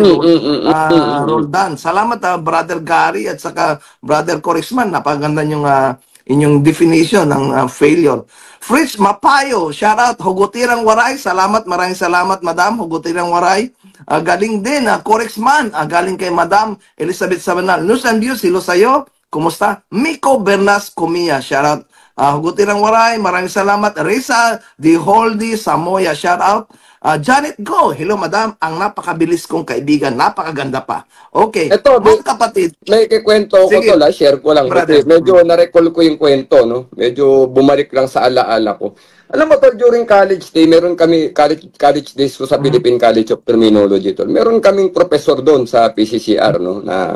Roldan. Salamat, Brother Gary at saka Brother Korisman. Napaganda yung inyong definition ng failure. Fritz Mapayo, shout out. Hugutirang Waray, salamat. Maraming salamat, Madam. Hugutirang Waray. Galing din, Korisman. Galing kay Madam Elizabeth Sabanal. News and Views, hello sa'yo. Kumusta? Miko Bernas Kumia, shout out. Hugutirang Waray, maraming salamat. Risa Di Holdi Samoya, shout out. Janet Go, hello madam, ang napakabilis kong kaibigan, napakaganda pa. Okay, ito, mga kapatid. May kikwento ko to, share ko lang. Medyo na-recall ko yung kwento, no? Medyo bumalik lang sa alaala ko. Alam mo, tol, during college day, meron kami, college days ko sa Philippine College of Criminology, tol. Meron kaming professor doon sa PCCR, no, na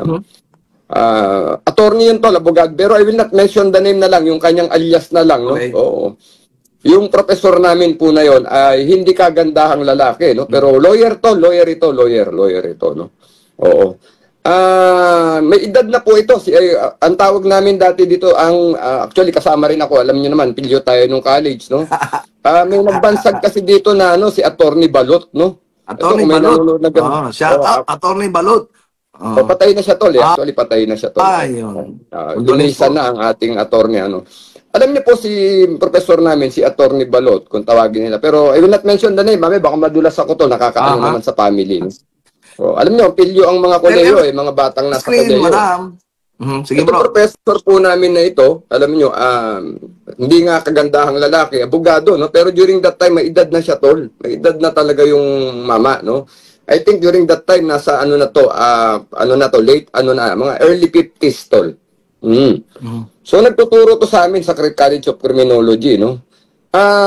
attorney yun, tol, abogado. Pero I will not mention the name na lang, yung kanyang alias na lang, no? Okay. Oo. Yung professor namin po na yon ay hindi kagandahang lalaki, no? Pero lawyer ito, no? Oo. May edad na po ito. Ang tawag namin dati dito, actually kasama rin ako, alam niyo naman, pilyo tayo nung college, no? May nagbansag kasi dito na si Attorney Balot, no? Attorney Balot. Shout out, Attorney Balot. Patay na siya, tol. Actually, patay na siya, tol. Lumisan na ang ating attorney, ano. Alam niyo po si professor namin, si Attorney Balot, kung tawagin nila. Pero I will not mention the name, mami, baka madulas ako to, nakakaano naman sa family. No? So, alam niyo, pilyo ang mga koleyo, mga batang nasa koleyo. Sige, ito, professor po namin na ito, alam niyo, hindi nga kagandahang lalaki, abogado, no? Pero during that time, may edad na siya, tol. May edad na talaga yung mama, no? I think during that time, nasa late, mga early 50s, tol. So, nagtuturo to sa amin sa College of Criminology, no?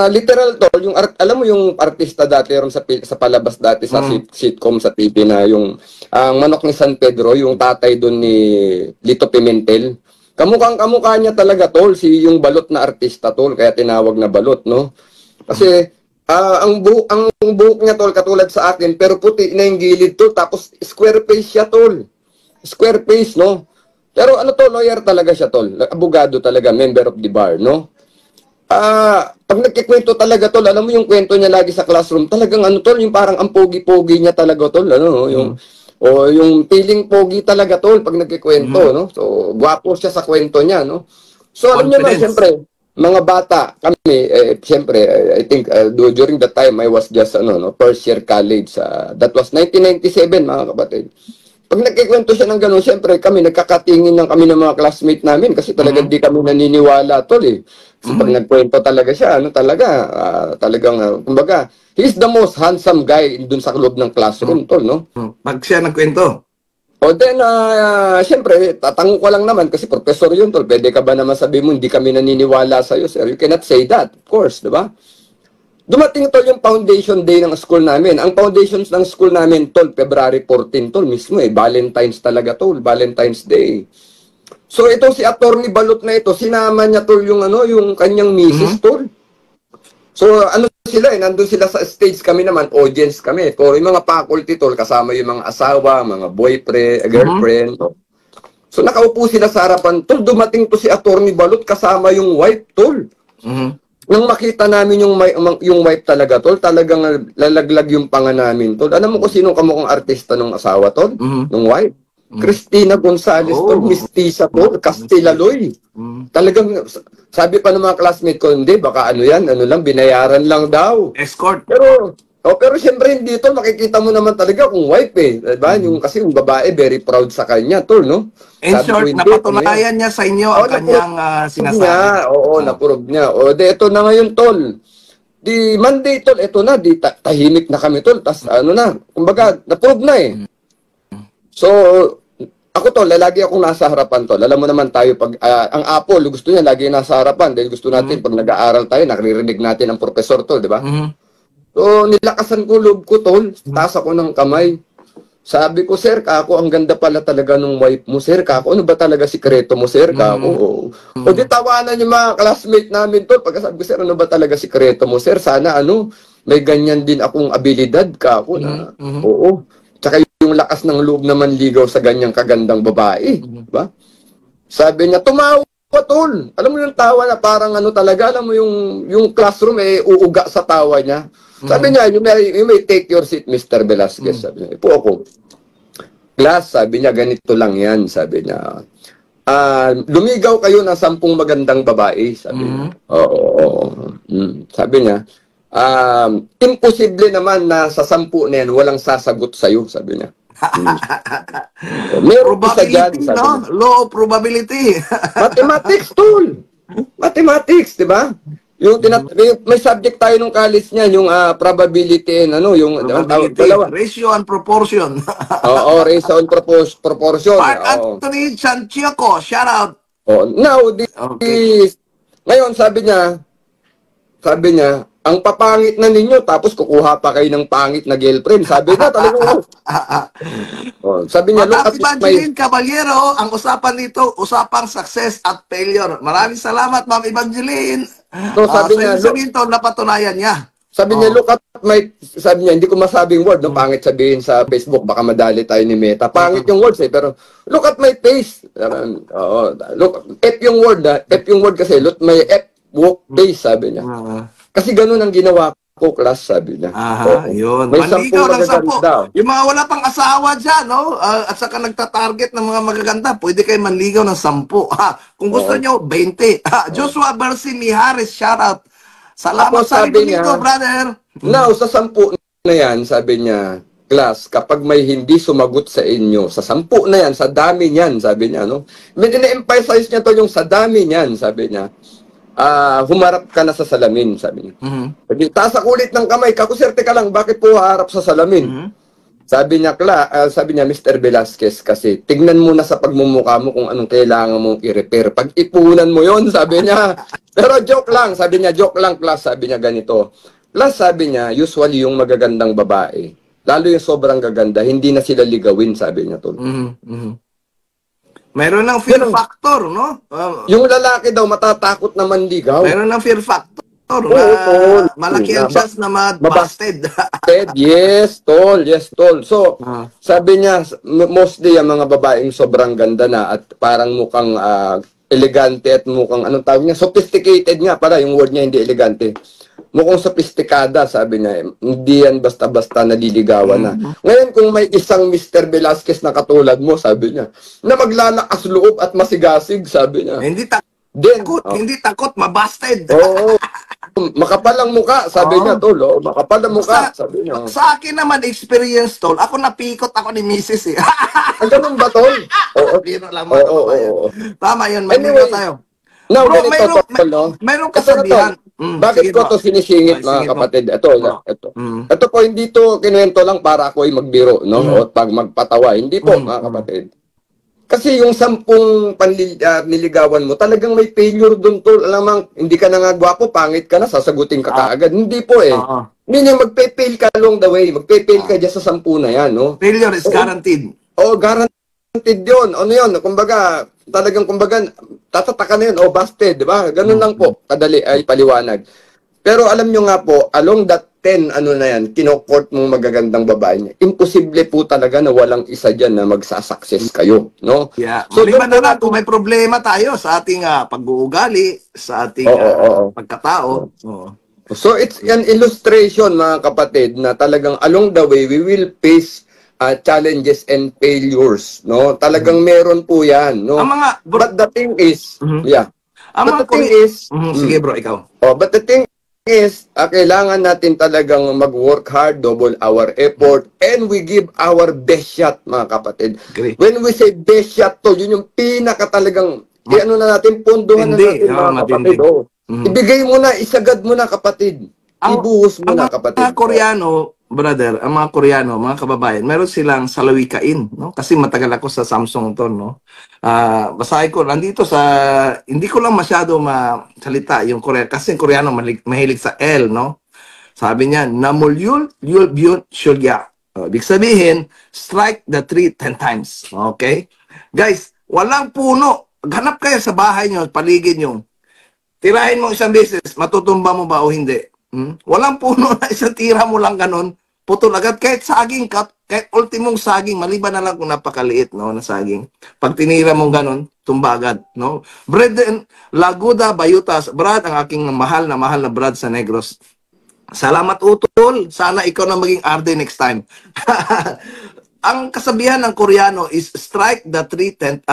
Literal, tol, alam mo yung artista dati ron sa palabas dati sa sitcom sa TV na yung Manok ni San Pedro, yung tatay doon ni Lito Pimentel. Kamukha niya talaga, tol, yung Balot na artista, tol, kaya tinawag na Balot, no? Kasi ang buhok niya, tol, katulad sa akin, pero puti na yung gilid, tol, tapos square face siya, tol. Square face, no? Pero ano to, lawyer talaga siya, tol. Abogado talaga, member of the bar, no? Pag nagkikwento talaga, tol, alam mo yung kwento niya lagi sa classroom, talagang ano, tol, yung parang ang pogi-pogi niya talaga, tol, ano, yung feeling pogi talaga, tol, pag nagkikwento, no? So, gwapo siya sa kwento niya, no? So, alam niyo ba, siyempre, mga bata, kami, siyempre, I think, during that time, I was just, first year college. That was 1997, mga kapatid. Pag nagkikwento siya ng gano'n, siyempre kami, nagkakatingin ng kami ng mga classmate namin kasi talagang di kami naniniwala, tol, eh. Kasi pag nagkwento talaga siya, talagang, kumbaga, he's the most handsome guy dun sa loob ng classroom, tol, no? Pag siya nagkwento. O then, siyempre, tatango ko lang naman kasi professor yun, tol. Pwede ka ba naman sabi mo, hindi kami naniniwala sa'yo, sir? You cannot say that, of course, di ba? Dumating, tol, yung foundation day ng school namin. Ang foundations ng school namin, tol, February 14, tol, mismo Valentine's talaga, tol, Valentine's Day. So, itong si Attorney Balot na ito, sinama niya, tol, yung kanyang misis, tol. So, sila, nandun sila sa stage, kami naman, audience kami. So, yung mga faculty, tol, kasama yung mga asawa, mga boyfriend, girlfriend. So, nakaupo sila sa harapan, tol, dumating to si Attorney Balot, kasama yung wife, tol. Nung makita namin yung wife talaga, tol, talagang lalaglag yung panga namin, tol. Alam mo kung sino kamukhang artista ng asawa, tol? Nung wife? Cristina Gonzalez, tol, Mistisa, tol, Castillaloy. Talagang, sabi pa ng mga classmate ko, hindi, baka binayaran lang daw. Escort. Pero siyempre hindi, tol, makikita mo naman talaga kung wife, eh. Diba? Kasi yung babae, very proud sa kanya, tol, no? In short, napatunayan niya sa inyo ang kanyang sinasabi. Na-prove niya. O, ito na ngayon, tol. Di Monday, tol, ito na, tahimik na kami, tol. Tas, kumbaga, na-prove na, eh. So, ako, tol, lagi akong nasa harapan, tol. Alam mo naman tayo, pag ang Apple, gusto niya, lagi nasa harapan. Dahil gusto natin, pag nag-aaral tayo, nakririnig natin ang professor, tol, di ba? So, nilakasan ko loob ko, tol. Taas ako ng kamay. Sabi ko, sir, kako, ang ganda pala talaga nung wife mo, sir, kako. Ano ba talaga sikreto mo, sir, kako? O di tawanan yung mga classmate namin, tol. Pagkasabi ko, sir, ano ba talaga sikreto mo, sir? Sana, may ganyan din akong abilidad, kako, na, oo. Tsaka yung lakas ng loob naman ligaw sa ganyang kagandang babae, diba? Sabi niya, tumawa, tol. Alam mo yung tawa na parang talaga, alam mo yung classroom, uuga sa tawa niya. Sabi niya, you may take your seat, Mr. Velasquez. Sabi niya, ipo ako. Class, sabi niya, ganito lang yan, sabi niya. Lumigaw kayo ng 10 magandang babae, sabi niya. Sabi niya, imposible naman na sa 10 na yan, walang sasagot sa'yo, sabi niya. Meron isa dyan, sabi niya. Law of probability. Mathematics, tol. Mathematics, di ba? May subject tayo nung college niya, yung probability and dalawa. Ratio and proportion. Ratio and proportion. Mark Anthony Santiago, shout out. Now, ngayon sabi niya, sabi niya, ang papangit na ninyo, tapos kukuha pa kayo ng pangit na girlfriend. Sabi niya, talagang, sabi niya, look at Evangeline Caballero, ang usapan dito, usapang success at failure. Maraming salamat, Ma'am Evangeline. So, sabi niya, sabihin to, napatunayan niya. Sabi niya, look at my, sabi niya, hindi ko masabing word, no? Pangit sabihin sa Facebook, baka madali tayo ni Meta. Pangit yung words pero look at my face. F yung word, F yung word kasi, look my F, walk face, sabi niya. Kasi ganun ang ginawa ko, class, sabi niya. Yun. May Manligaw ng 10. 10. Yung mga wala pang asawa dyan, no? At saka nagtatarget ng mga magaganda, pwede kayo manligaw ng 10. Kung gusto nyo, 20. Joshua Bersi Mihares, shout out. Salamat sa Ricolito, brother. Now, sa 10 na yan, sabi niya, class, kapag may hindi sumagot sa inyo, sa 10 na yan, sa dami niyan, sabi niya, no? Emphasize niya to yung sa dami niyan, sabi niya. Humarap ka na sa salamin, sabi niya. Taas sa kulit ng kamay, kakuserte ka lang, bakit po haharap sa salamin? Sabi niya, sabi niya, Mr. Velasquez, kasi tignan mo na sa pagmumukha mo kung anong kailangan mong i-repair. Pag-ipunan mo yon, sabi niya. Pero joke lang, sabi niya, joke lang, plus, sabi niya ganito. Plus, sabi niya, usually yung magagandang babae, lalo yung sobrang gaganda, hindi na sila ligawin, sabi niya to. Meron ng fear factor, no? Yung lalaki daw matatakot na manligaw. Meron ng fear factor. Malaki ang chance na mabasted. Yes, tol. Yes, tol. So, sabi niya, mostly ang mga babaeng sobrang ganda na at parang mukhang elegante at mukhang, anong tawag niya? Sophisticated nga pala, yung word niya hindi elegante. Mukhang sophisticada, sabi niya. Hindi yan basta-basta naliligawan na. Ngayon, kung may isang Mr. Velasquez na katulad mo, sabi niya, na maglalakas loob at masigasig, sabi niya. Hindi takot, hindi takot, mabasted. Oo. Makapal ang muka, sabi niya, tol. Makapal ang muka, sabi niya. Sa akin naman, experience, tol. Ako napikot ako ni Mrs. eh. Ang ganun ba, tol? Oo. Tama yun, may tayo. Now, ganito, tol, no? Mayroong kasabihan. Bakit ko to sinisingit, mga kapatid? Ito po, hindi to kinuwento lang para ako ay magbiro, no? O pag magpatawa. Hindi po, mga kapatid. Kasi yung 10 niligawan mo, talagang may failure doon, tol. Alam mo, hindi ka na nga gwapo, pangit ka na, sasagutin ka kaagad. Hindi po eh. Meaning, magpe-fail ka along the way. Magpe-fail ka dyan sa 10 na yan, no? Failure is guaranteed. Guaranteed yun. Ano yun? Kumbaga, talagang, tatataka na yun. Busted, di ba? Ganun lang po. Kadali ay paliwanag. Pero alam nyo nga po, along that 10, na yan, kinokort mong magagandang babae niya. Imposible po talaga na walang isa dyan na magsasucess kayo, no? Yeah. So, maliban na lang kung may problema tayo sa ating pag-uugali, sa ating pagkatao. So, it's an illustration, mga kapatid, na talagang along the way, we will face challenges and failures, no? Talagang meron po yan, no? But the thing is, sige bro, ikaw. But the thing is, kailangan natin talagang mag-work hard, double our effort, and we give our best shot, mga kapatid. When we say best shot, to, yun yung pinaka talagang, na natin, punduhan na natin, mga kapatid. Ibigay mo na, isagad mo na, kapatid. Ibuhos mo na, kapatid. Ang Koreano, brother, ang mga Koreano, mga kababayan, meron silang salawikain, no? Kasi matagal ako sa Samsung to, no? Basahin ko, nandito sa, hindi ko lang masyado masalita yung Koreano, kasi yung Koreano mahilig sa L, no? Sabi niya, namulyul, yul, byun, shulya. Ibig sabihin, strike the tree 10 times. Okay? Guys, walang puno. Ganap kayo sa bahay nyo, paligid nyo. Tirahin mo isang beses, matutumba mo ba o hindi? Walang puno na isang tira mo lang ganun, putol agad. Kahit saging, kahit ultimong saging, maliban na lang kung napakaliit, no, na saging. Pag tinira mong ganun, tumba agad, no? Brad Laguda Bayutas, Brad, ang aking mahal na Brad sa Negros. Salamat, utol. Sana ikaw na maging RD next time. Ang kasabihan ng Koreano is strike the tree 10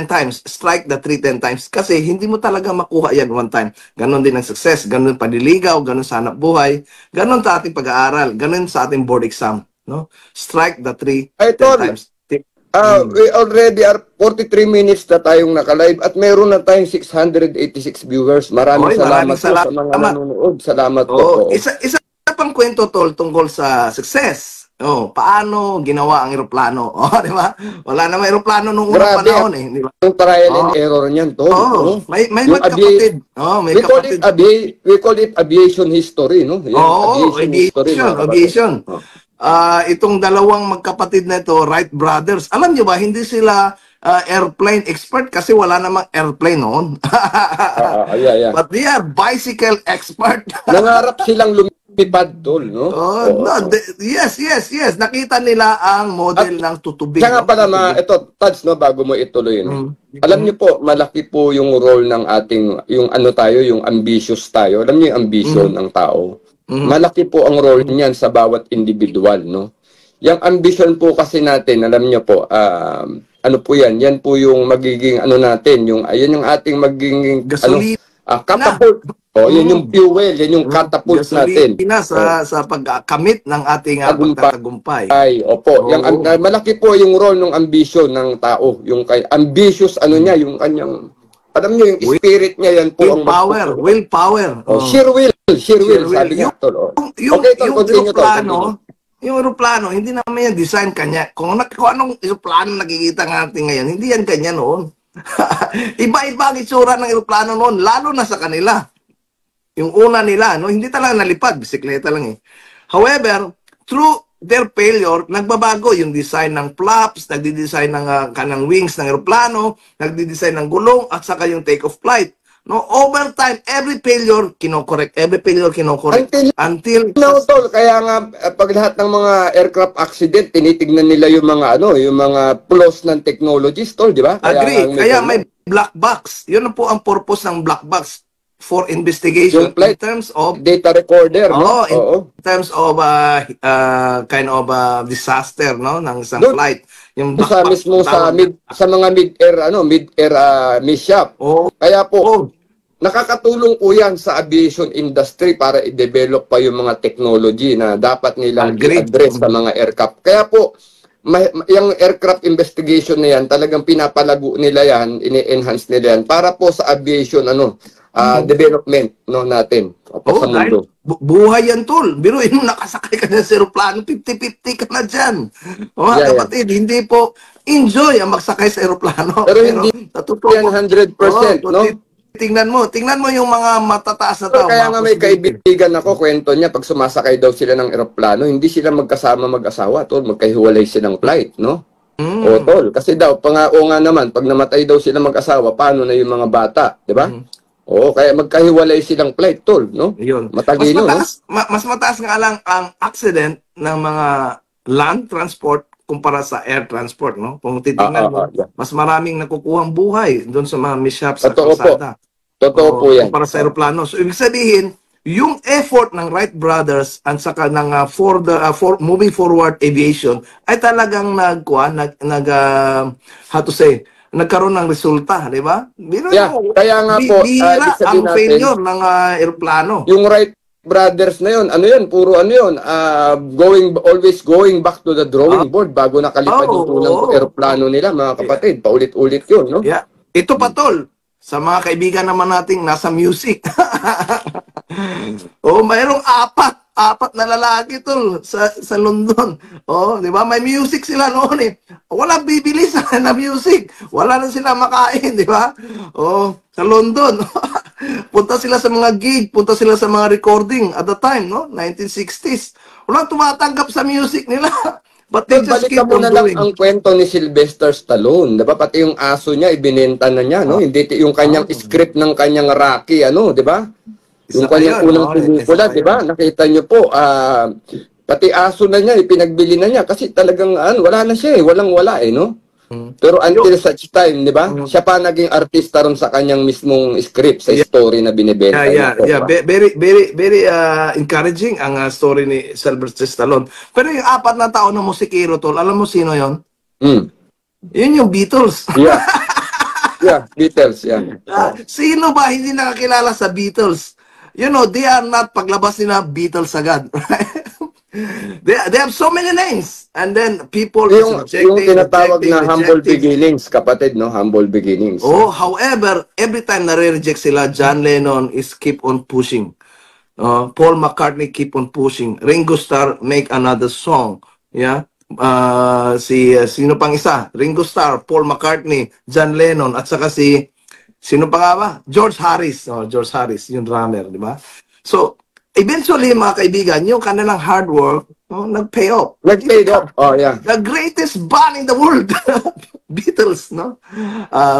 times. Strike the tree 10 times. Kasi hindi mo talaga makuha yan one time. Ganon din ang success. Ganon panliligaw. Ganon sa hanap buhay. Ganon sa ating pag-aaral. Ganon sa ating board exam. No? Strike the tree 10 times. We already are 43 minutes na tayong naka-live at meron na tayong 686 viewers. Maraming salamat po sa mga nanonood. Salamat po. Isa pang kwento, tol, tungkol sa success. Oh, paano ginawa ang eroplano? Oh, di ba? Wala namang eroplano nung unang Grabe, panahon eh, di ba? yung trial and error niyan, Tol. Oh, may Yung magkapatid. Oh, may we call kapatid. we call it aviation history, no? Yan, Aviation. Itong dalawang magkapatid na ito, Wright brothers. Alam niyo ba, hindi sila airplane expert kasi wala namang airplane noon. Yeah. But they are bicycle expert. Nangarap silang lumipad, Tol, no? Yes. Nakita nila ang model ng tutubig. Kaya nga pala, ito, Tads, no, bago mo ituloy, no? Alam niyo po, malaki po yung role ng ating, yung ano tayo, yung ambitious tayo. Alam niyo yung ambition ng tao. Malaki po ang role niyan sa bawat individual, no? Yung ambition po kasi natin, alam niyo po, ano po yan? Yan po yung magiging, ano natin, yung, ayun yung ating magiging, gasolina. Catapult. Yan yung fuel, yan yung catapult natin. Sa pagkamit ng ating pagtagumpay. Opo. Yung, malaki po yung role ng ambition ng tao. Yung ambitious, ano niya, yung kanyang, alam niyo, yung spirit niya, yan po ang willpower. Sheer will, sabi niya. Yung eroplano, hindi naman yan design kanya. Kung anong eroplano nakikita natin ngayon, hindi yan kanya noon. Iba-iba ang itsura ng eroplano noon, lalo na sa kanila. Yung una nila, no, hindi talaga nalipad, bisikleta lang eh. However, through their failure, nagbabago yung design ng flaps, nagdi-design ng kanang wings ng eroplano, nagdi-design ng gulong, at saka yung take-off flight. No, over time, every failure kinokorek. Until no, Tol, kaya nga pag lahat ng mga aircraft accident, tinitingnan nila yung mga yung mga flaws ng technologies, Tol, di ba? Kaya may black box. Yun po ang purpose ng black box for investigation in terms of data recorder, no? In terms of kind of disaster, no, ng isang flight. Yung sa mismo sa mga mid-air mishap. Kaya po nakakatulong po yan sa aviation industry para i-develop pa yung mga technology na dapat nilang i-address sa mga aircraft. Kaya po, yung aircraft investigation na yan, talagang pinapalago nila yan, ini-enhance nila yan para po sa aviation development natin sa mundo. Buhay yan, Tol. Biruin mo, nakasakay ka na sa aeroplano, 50-50 ka na dyan. Kapatid, hindi po enjoy ang magsakay sa aeroplano. Pero hindi yan 100%, no? Tingnan mo yung mga matataas na tao. Kaya nga may kaibigan ako, kwento niya, pag sumasakay daw sila ng eroplano, hindi sila magkasama mag-asawa, Tol, magkahiwalay silang flight, no? Tol, kasi daw, nga naman, pag namatay daw sila mag-asawa, paano na yung mga bata, di ba? Kaya magkahiwalay silang flight, Tol, no? Matagino, mas mataas nga lang ang accident ng mga land transport kumpara sa air transport, no? Kung titingnan mo, mas maraming nakukuhang buhay doon sa mga mishap sa kalsada. Totoo po yan. Kumpara sa aeroplano. So, ibig sabihin, yung effort ng Wright brothers at saka ng moving forward aviation ay talagang nagkaroon ng resulta, di ba? Kaya nga po, bihira ang failure ng aeroplano. Yung Wright brothers na yun, puro always going back to the drawing board bago nakalipad yung tunang aeroplano nila, mga kapatid. Paulit-ulit yun, no? Ito pa, Tol, sa mga kaibigan naman nating nasa music. Mayroong apat na lalaki, Tol, sa London. Di ba? May music sila noon eh. Wala bibilis na music. Wala na sila makain, di ba? Sa London. Punta sila sa mga gig, punta sila sa mga recording at the time, no? 1960s. Walang tumatanggap sa music nila. But they just keep on doing. Ang kwento ni Sylvester Stallone, diba? Pati yung aso niya, ibinenta na niya, no? Hindi yung kanyang script ng kanyang Rocky, di ba? Yung kanyang unang pelikula, di ba? Nakita niyo po, pati aso na niya, ipinagbili na niya kasi talagang, wala na siya walang-wala no? Pero until such time, di ba? Siya pa naging artista ron sa kanyang mismong script, sa story na binibenta niya. Very encouraging ang story ni Sylvester Stallone. Pero yung apat na tao na musikero, Tol, alam mo sino yon? Yun yung Beatles. Beatles, Sino ba hindi nakakilala sa Beatles? You know, they are not, paglabas nila, Beatles agad. They have so many names. And then people yung tinatawag na humble beginnings, kapatid, no? Humble beginnings. However, every time nare-reject sila, John Lennon is keep on pushing. Paul McCartney keep on pushing. Ringo Starr make another song. Yeah. Sino pang isa? Ringo Starr, Paul McCartney, John Lennon, at saka sino pa nga ba? George Harris. Oh, George Harris, yung drummer, di ba? So, eventually, mga kaibigan, yung kanilang hard work, nag-pay off. Nag-pay off. Oh, yeah. The greatest band in the world. Beatles, no?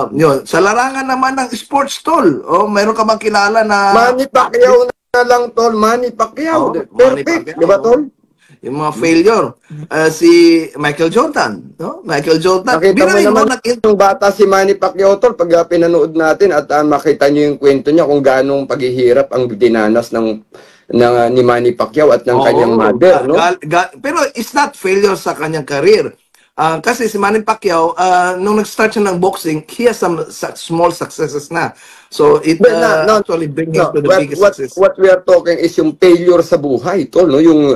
Yun. Sa larangan naman ng sports, tol. Mayroon ka bang kilala na... Manny Pacquiao na lang, tol. Manny Pacquiao. Perfect. Di ba, tol? Yung mga failure. Si Michael Jordan, no? Michael Jordan. Nakita mo naman yung bata si Manny Pacquiao, tol, pag pinanood natin at makita nyo yung kwento niya kung gaano paghihirap ang dinanas ni Manny Pacquiao at ng kanyang mother, no? Pero it's not failure sa kanyang career. Kasi si Manny Pacquiao, nung nag-start siya ng boxing, he has some small successes na. So, it actually brings him to the biggest success. What we are talking is yung failure sa buhay, tol, no? Yung,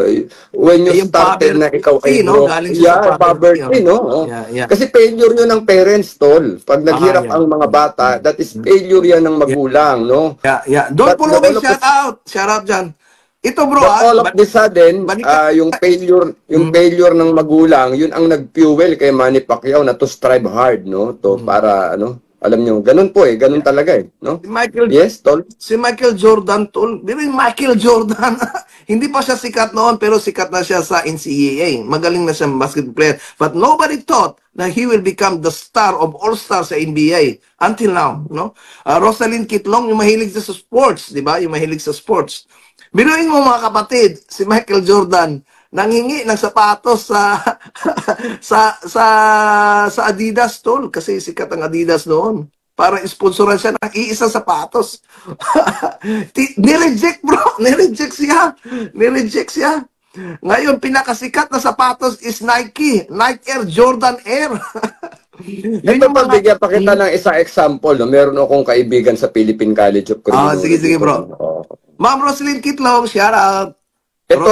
when you started na ikaw ay no? Galing sa poverty, no? Yeah. Kasi failure yun ng parents, tol. Pag naghirap ang mga bata, that is failure yan ng magulang, no? Yeah. Don't pull away, shout out dyan. Ito bro, all of the sudden, yung failure ng magulang, yun ang nag-fuel kay Manny Pacquiao na to strive hard, no? To para alam nyo, ganun po ganun talaga no? Yes, tol. Si Michael Jordan, tol. Michael Jordan, hindi pa siya sikat noon, pero sikat na siya sa NCAA. Magaling na siya basketball player. But nobody thought that he will become the star of all stars sa NBA until now, no? Rosalind Kitlong, yung mahilig sa sports, di ba? Yung mahilig sa sports. Biruin mo mga kapatid, si Michael Jordan nanghingi ng sapatos sa Adidas, tol, kasi sikat ang Adidas noon. Para sponsoran siya ng iisang sapatos. Nireject bro, nireject siya. Ngayon, pinakasikat na sapatos is Nike Air Jordan Air. Ito bigyan pa kita ng isang example, no? Meron akong kaibigan sa Philippine College of Criminology. Sige bro. Ma'am Rosalind Kitlong, shout out. Ito,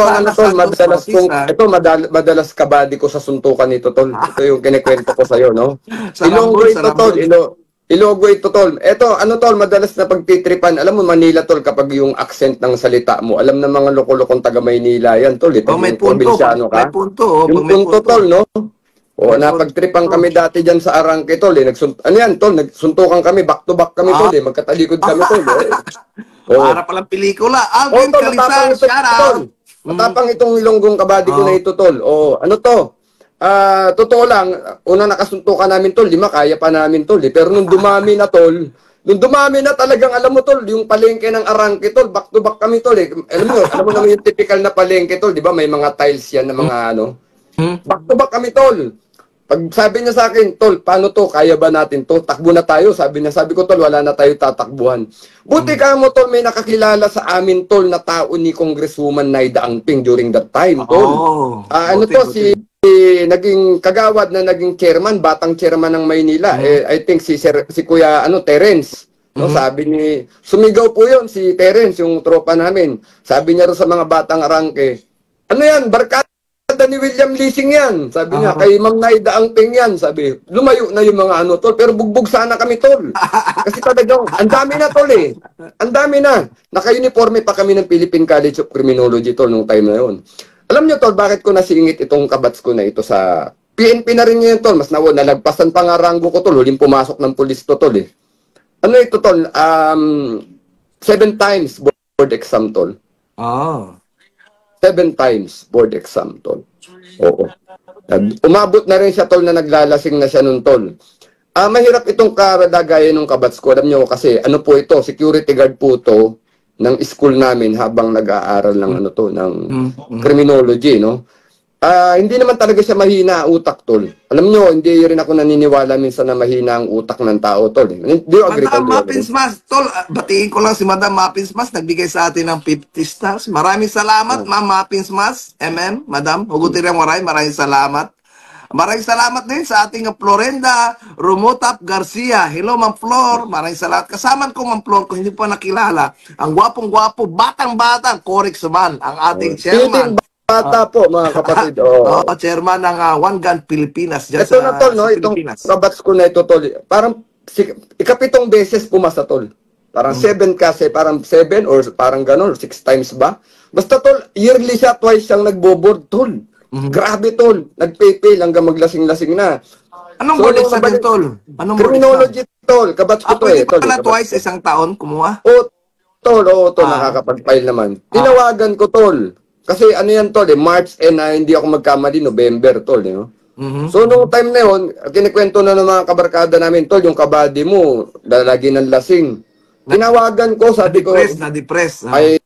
madalas kabady ko sa suntukan nito, tol. Ito yung kinikwento ko sa'yo, no? Ilonggo ito, tol. Ito, tol, madalas na pagtitripan. Alam mo, Manila, tol, kapag yung accent ng salita mo, alam na mga loko-lokong taga Maynila yan, tol. May punto, may punto. Yung punto, tol, no? Napagtripan kami dati dyan sa Arangke, tol. Nagsuntukan kami, back to back kami, tol. Magkatalikod kami, tol. Para palang pelikula. Alvin Calizar, shout out. Matapang itong Ilonggong kabady ko na ito, tol. Totoo lang, una nakasuntukan namin, tol, 5 kaya pa namin, tol. Pero nung dumami na, tol, talagang, alam mo, tol, yung palengke ng Arangke, tol, back to back kami, tol. Alam mo naman yung typical na palengke, tol, di ba? May mga tiles yan na mga back to back kami, tol. Pag sabi niya sa akin, tol, paano to? Kaya ba natin to? Takbo na tayo. Sabi ko, tol, wala na tayo tatakbuhan. Buti ka mo, tol, may nakakilala sa amin, tol, na tao ni Congresswoman Naida Angping during that time, tol. Naging kagawad na naging chairman, batang chairman ng Maynila. I think si Kuya Terence. No, sabi ni, sumigaw po yun, si Terence, yung tropa namin. Sabi niya rin sa mga batang Arangke, ano yan, barkada ni William Lising yan. Sabi niya, kay Ma'am Naida Angping yan. Sabi, lumayo na yung mga tol, pero bugbog sana kami, tol. Kasi talagang, ang dami na, tol, Ang dami na. Naka-uniforme pa kami ng Philippine College of Criminology, tol, nung time na yun. Alam niyo, tol, bakit ko nasingit itong kabats ko na ito sa... PNP na rin yun, tol. Mas nalagpasan pa nga ranggo ko, tol. Huling pumasok ng pulis to, tol, Ano ito, tol? 7 times board exam, tol. 7 times board exam, tol. Oo. Umabot na rin siya, tol, na naglalasing na siya nun, tol. Mahirap itong kalagayan ng kabats ko. Alam niyo kasi, po ito, security guard po ito ng school namin habang nag-aaral ng ng criminology, no? Hindi naman talaga siya mahina ang utak, tol. Alam niyo, hindi rin ako naniniwala minsan na mahina ang utak ng tao, tol. Do you agree, tol? Madam Mapinsmas, tol, batiin ko lang si Madam Mapinsmas, nagbigay sa atin ng 50 stars. Maraming salamat, Ma'am Mapinsmas, Madam. Hugutin rin maraming salamat. Maraming salamat din sa ating Florenda Rumotap Garcia. Hello, Ma'am Flor. Maraming salamat. Kasama ko, Ma'am Flor, kung hindi pa nakilala, ang gwapong-gwapo, batang-batang, Corix Man, ang ating chairman. Bata po, mga kapatid. Chairman ng One Gun Pilipinas. Ito na, tol, no? Itong kabats ko na ito, tol. Parang, ikapitong beses pumasa, tol. Parang 7 kasi, parang 7 or parang gano'n, 6 times ba? Basta, tol, yearly siya, twice siyang nagbo-board, tol. Grabe, tol. Nagpipil hanggang maglasing-lasing na. Anong board exam yun, tol? Anong board criminology, tol. Kabats ko to eh. Pwede pala twice isang taon kumuha? Tol, nakakapag-file naman. Tinawagan ko, tol. Kasi ano yan, tol, March hindi ako magkamali, November, tol, So, nung time na yun, kinikwento na ng mga kabarkada namin, tol, yung kabady mo, lagi ng lasing. Tinawagan ko, sabi ko, na-depress. Ay,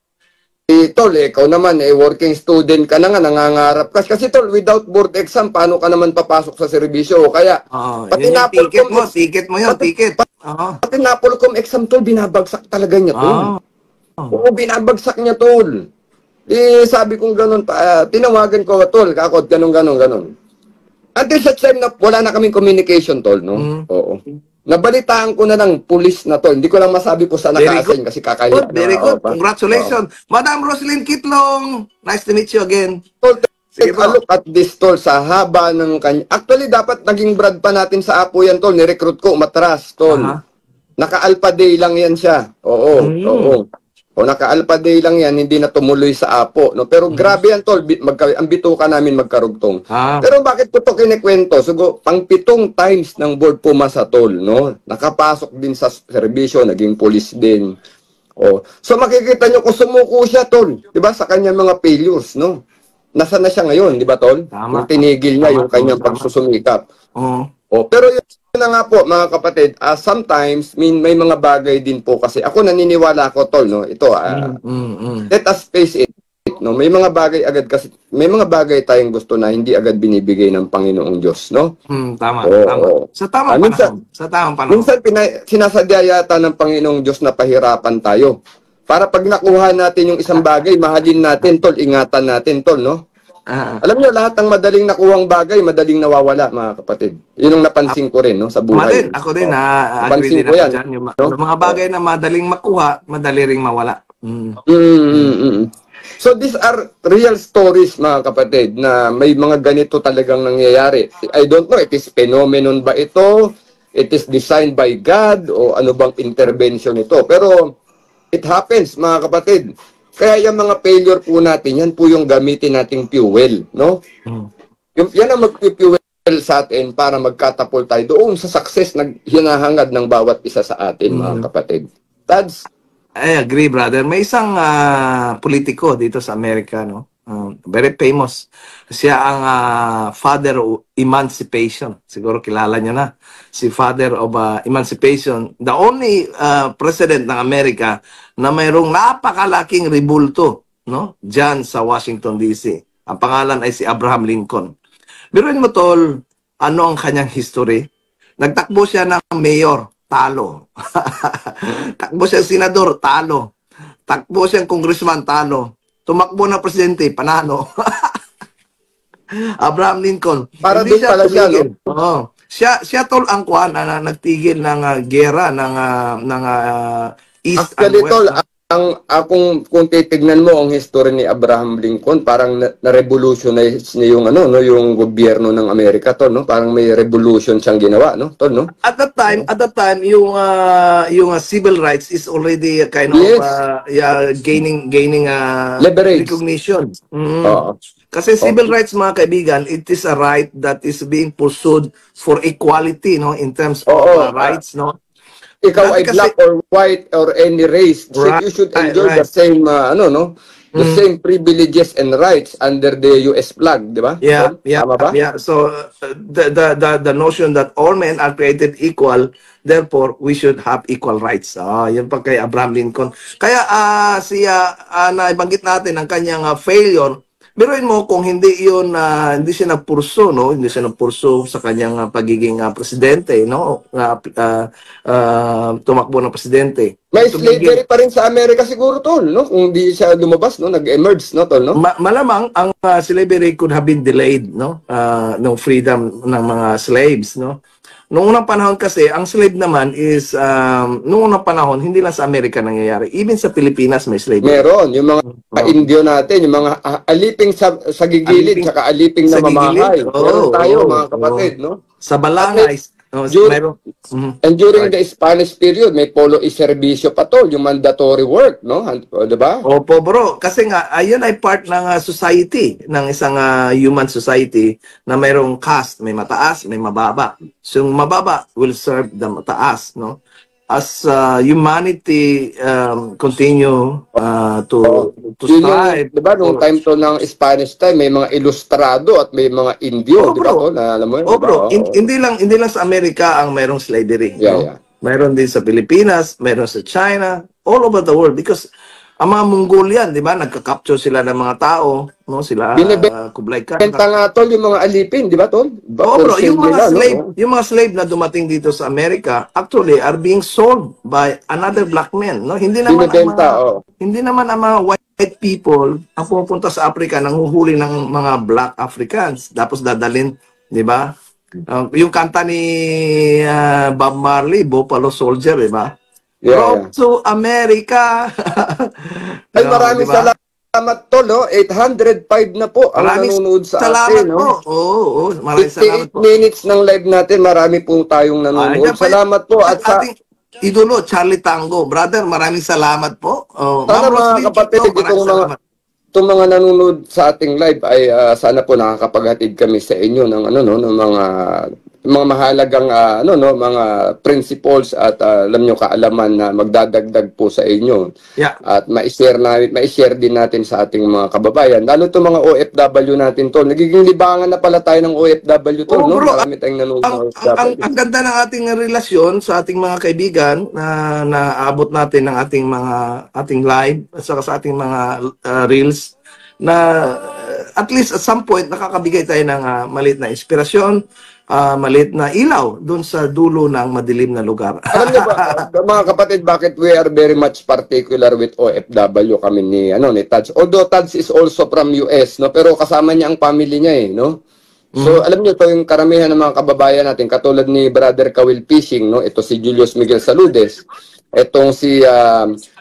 tol, ikaw naman, working student ka na nga, nangangarap ka. Kasi, tol, without board exam, paano ka naman papasok sa serbisyo? Kaya, pati ticket mo yun, ticket. Pati Napolcom exam, tol, binabagsak talaga niya, tol. Oo, binabagsak niya, tol. Sabi kong ganun, tinawagan ko, tol, kakot, ganun. Until such time na wala na kaming communication, tol, no? Oo. Nabalitaan ko na ng pulis na, tol. Hindi ko lang masabi po sa naka-assign kasi kakahiya. Very good. Congratulations. Madam Roslyn Kitlong, nice to meet you again. Tol, take a look at this, tol, sa haba ng kanya. Actually, dapat naging brad pa natin sa Apo yan, tol. Ni-recruit ko, umatras, tol. Naka-alpha day lang yan siya. Oo. O naka-alpha day lang yan, hindi na tumuloy sa Apo, no? Pero grabe yan, tol, ang bituka namin magkarugtong. Pero bakit ko to kinikwento? So, pang 7 times ng board pumasa, tol, no? Nakapasok din sa serbisyo, naging police din. So makikita nyo kung sumuko siya, tol, 'di ba, sa kanyang mga failures, no? Nasaan na siya ngayon, 'di ba, tol? Kung tinigil niya yung kanyang pagsusumikap. Pero yun na nga po, mga kapatid, sometimes may mga bagay din po kasi ako naniniwala ako, tol, no? Ito, let us face it, no? May mga bagay agad kasi, may mga bagay tayong gusto na hindi agad binibigay ng Panginoong Diyos, no? Tama. Sa tamang panahon. Minsan sinasadya yata ng Panginoong Diyos na pahirapan tayo. Para pag nakuha natin yung isang bagay, mahalin natin, tol, ingatan natin, tol, no? Alam niyo, lahat ng madaling nakuhang bagay, madaling nawawala, mga kapatid. Yun ang napansin ko rin, no, sa buhay. Ako din, agree din ako dyan. Yung mga bagay na madaling makuha, madali ring mawala. So, these are real stories, mga kapatid, na may mga ganito talagang nangyayari. I don't know, it is phenomenon ba ito? It is designed by God? O ano bang intervention ito? Pero, it happens, mga kapatid. Kaya yung mga failure po natin, yan po yung gamitin nating fuel, no? Yan ang mag-fuel sa atin para magkatapol tayo doon sa success na hinahangad ng bawat isa sa atin, mga kapatid. I agree, brother. May isang politiko dito sa Amerika, no? Very famous. Siya ang father of emancipation. Siguro kilala niya na. Si father of emancipation. The only president ng Amerika na mayroong napakalaking rebulto, no? Diyan sa Washington, D.C. Ang pangalan ay si Abraham Lincoln. Biruin mo, tol, ano ang kanyang history? Nagtakbo siya ng mayor, talo. Takbo siya senador, talo. Takbo siya congressman, talo. Tumakbo na presidente, panalo. Abraham Lincoln. Para doon pala siya, no? Siya tol ang kuhan na nagtigil ng gera ng East Actually, and West. Tol, kung titignan mo ang history ni Abraham Lincoln, parang na-revolutionize niya yung yung gobyerno ng Amerika, tol, no? Parang may revolution siyang ginawa, no? Tol, no? At that time yung civil rights is already kind of gaining recognition. Kasi civil rights, mga kaibigan, it is a right that is being pursued for equality, no, in terms of rights, no. Ikaw ay black or white or any race, you should enjoy the same the same privileges and rights under the US flag, di ba? Yeah. So the notion that all men are created equal, therefore we should have equal rights. Yun pa kay Abraham Lincoln. Kaya naibanggit natin ang kanyang failure. Biruin mo kung hindi yun, hindi siya nagpurso, no? Hindi siya nagpurso sa kanyang pagiging presidente, no? Tumakbo ng presidente. May slavery pa rin sa Amerika siguro, tol, no? Kung hindi siya lumabas, no? Nag-emerge, no, tol, no? Malamang ang slavery could have been delayed, no? No freedom ng mga slaves, no? Noong unang panahon kasi, ang slave naman is, noong unang panahon, hindi lang sa Amerika nangyayari. Even sa Pilipinas may slave. Meron. Yung mga Indio natin, yung mga aliping sa gigilid, saka aliping na mamahay. Meron tayo, mga kapatid, no? Sa Balangay, No, During, and during the Spanish period, may polo iserbisyo pa to, yung mandatory work, no? Diba? Opo, bro. Kasi nga, ayun ay part ng society, ng isang human society na mayroong caste, may mataas, may mababa. So, yung mababa will serve the mataas, no? As humanity continue to strive. Diba, nung time to ng Spanish time, may mga ilustrado at may mga Indio, diba to? Na, alam mo yun, bro. Hindi lang sa Amerika ang mayroong slavery. Yeah, no? yeah. Mayroon din sa Pilipinas, mayroon sa China, all over the world. Because ang mga Mongolian, di ba, nagka-capture sila ng mga tao, no? Sila Kublai Khan. Benta nga tol yung mga alipin, di ba tol? Bro, yung mga slave, yung mga slave na dumating dito sa Amerika, actually are being sold by another black man, no? Hindi naman hindi naman ang mga white people ang pupunta sa Africa nang huhuli ng mga black Africans, tapos dadalhin, di ba? Yung kanta ni Bob Marley, Buffalo Soldier, di ba? Road to America. Ay, maraming salamat tol, no? 805 na po ang nanonood sa atin, no? Oo, maraming salamat po. 58 minutes ng live natin, marami po tayong nanonood. Salamat po at sa idolo Charlie Tango, brother, maraming salamat po. Sana mga kapatid, itong mga nanonood sa ating live ay sana po nakakapaghatid kami sa inyo ng ng mga mahalagang mga principles at alam nyo kaalaman na magdadagdag po sa inyo. Yeah. At ma-share din natin sa ating mga kababayan. Lalo itong mga OFW natin to. Nagiging libangan na pala tayo ng OFW to, no? Bro, marami tayong nanonood. Ang ganda ng ating relasyon sa ating mga kaibigan na naabot natin ng ating live at saka sa ating mga reels na at least at some point nakakabigay tayo ng maliit na inspirasyon, maliit na ilaw doon sa dulo ng madilim na lugar. Alam niyo ba, mga kapatid, bakit we are very much particular with OFW kami ni Tads? Although Tads is also from US, no, pero kasama niya ang family niya no. So alam niyo to yung karamihan ng mga kababayan natin, katulad ni Brother Kawil Fishing, no, ito si Julius Miguel Saludes, itong si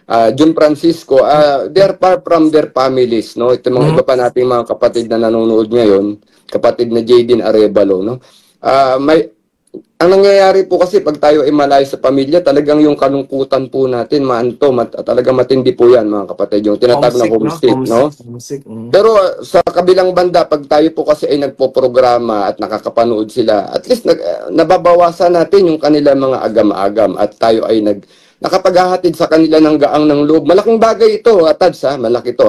Jun Francisco, they are far from their families, no. Ito mga iba pa nating mga kapatid na nanonood ngayon, kapatid na Jaden Arevalo, no. Ang nangyayari po kasi pag tayo ay malayo sa pamilya, talagang yung kalungkutan po natin, talagang matindi po yan, mga kapatid, yung tinatawag na homesick, no? Pero sa kabilang banda, pag tayo po kasi ay nagpo-programa at nakakapanood sila, at least nababawasan natin yung kanilang mga agam-agam at tayo ay nakapaghahatid sa kanila ng gaang ng loob. Malaking bagay ito, Tads, malaki ito,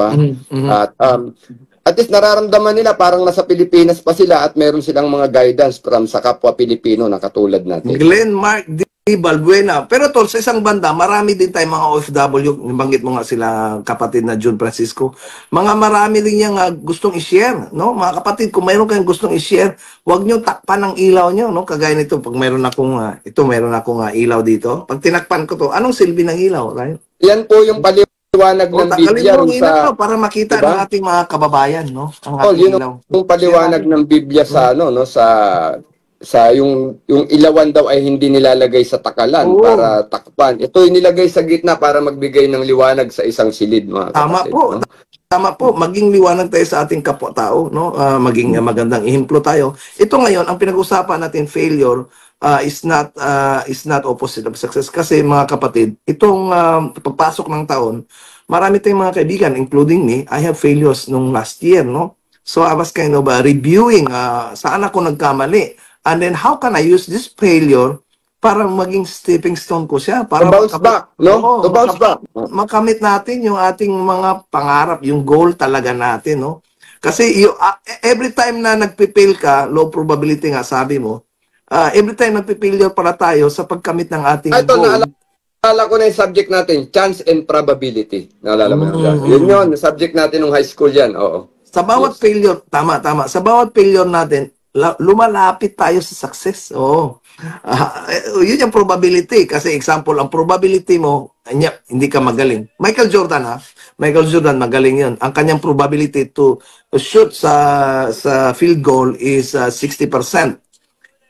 At least nararamdaman nila parang nasa Pilipinas pa sila at meron silang mga guidance from sa kapwa Pilipino na katulad natin. Glenn Mark D. Balbuena. Pero tol, sa isang banda, marami din tayong mga OFW, nabanggit mo nga sila kapatid na Jun Francisco. Marami din yung gustong i-share, no? Mga kapatid, kung mayroon kayong gustong i-share, huwag nyo takpan ang ilaw nyo, no? Kagaya nito, pag mayroon akong ilaw dito, pag tinakpan ko to, anong silbi ng ilaw, right? Yan po yung paliwanag ng Biblia para makita ng ating mga kababayan, no? Ang yung paliwanag ng Biblia sa sa yung ilawan daw ay hindi nilalagay sa takalan para takpan. Ito ay nilagay sa gitna para magbigay ng liwanag sa isang silid, mga kapatid. No? Tama po, maging liwanag tayo sa ating kapwa-tao, no? Maging magandang ehemplo tayo. Ito ngayon, ang pinag-usapan natin, failure is not opposite of success. Kasi mga kapatid, itong pagpasok ng taon, marami tayong mga kaibigan, including me, I have failures nung last year, no? So I was kind of reviewing saan ako nagkamali. And then how can I use this failure para maging stepping stone ko siya? Para bounce back, no? To bounce back. Makamit natin yung ating mga pangarap, yung goal talaga natin, no? Kasi every time na nagpipail ka, low probability nga sabi mo, every time nagpipail para tayo sa pagkamit ng ating goal. Naalala ko na yung subject natin, chance and probability. Naalala mo na yun yun, subject natin nung high school yan, oo. Sa bawat failure, tama. Sa bawat failure natin, lumalapit tayo sa success. Yun yung probability. Kasi example, ang probability mo, hindi ka magaling. Michael Jordan, magaling yun. Ang kanyang probability to shoot sa field goal is 60%.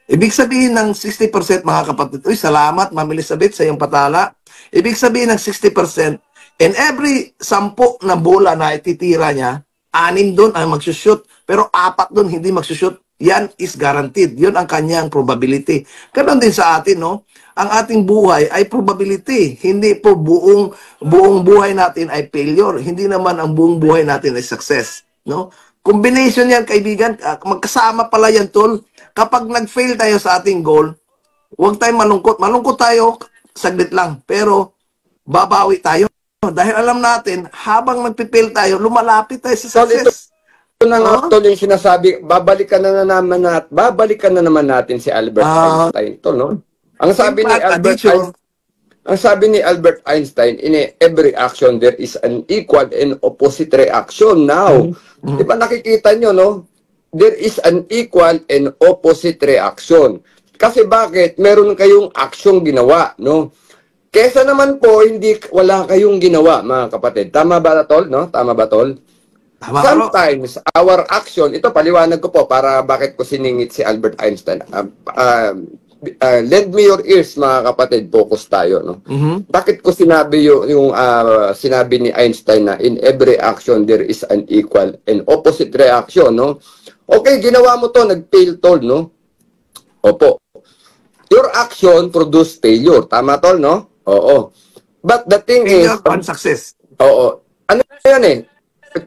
Ibig sabihin ng 60%, mga kapatid, salamat, Ma'am Elizabeth, sa iyong patala. Ibig sabihin ng 60%, and every 10 na bola na ititira niya, 6 doon ay magsushoot, pero 4 doon hindi magsushoot. yan is guaranteed. Yun ang kanyang probability. Ganon din sa atin, no? Ang ating buhay ay probability. Hindi po buong buhay natin ay failure. Hindi naman ang buong buhay natin ay success, no? Combination yan, kaibigan. Magkasama pala yan, tol. Kapag nag-fail tayo sa ating goal, huwag tayong malungkot. Malungkot tayo, saglit lang. Pero, babawi tayo. Dahil alam natin, habang nagpifail tayo, lumalapit tayo sa success. Ito na nga, tol, yung sinasabi, babalikan na naman natin si Albert Einstein, tol, no? Ang sabi ni Albert Einstein, in every action there is an equal and opposite reaction. Now, di ba nakikita nyo, no? There is an equal and opposite reaction. Kasi bakit? Meron kayong aksyong ginawa, no? Kesa naman po, wala kayong ginawa, mga kapatid. Tama ba, tol? No? Tama ba, tol? Sometimes, our action, ito paliwanag ko po para bakit ko siningit si Albert Einstein. Lend me your ears, mga kapatid, focus tayo, no? Bakit ko sinabi yung sinabi ni Einstein na in every action there is an equal and opposite reaction, no? Okay, ginawa mo to, nag-fail, tol, no? Opo. Your action produce failure. Tama, tol, no? Oo. But the thing is, success. Oo. Ano yan eh?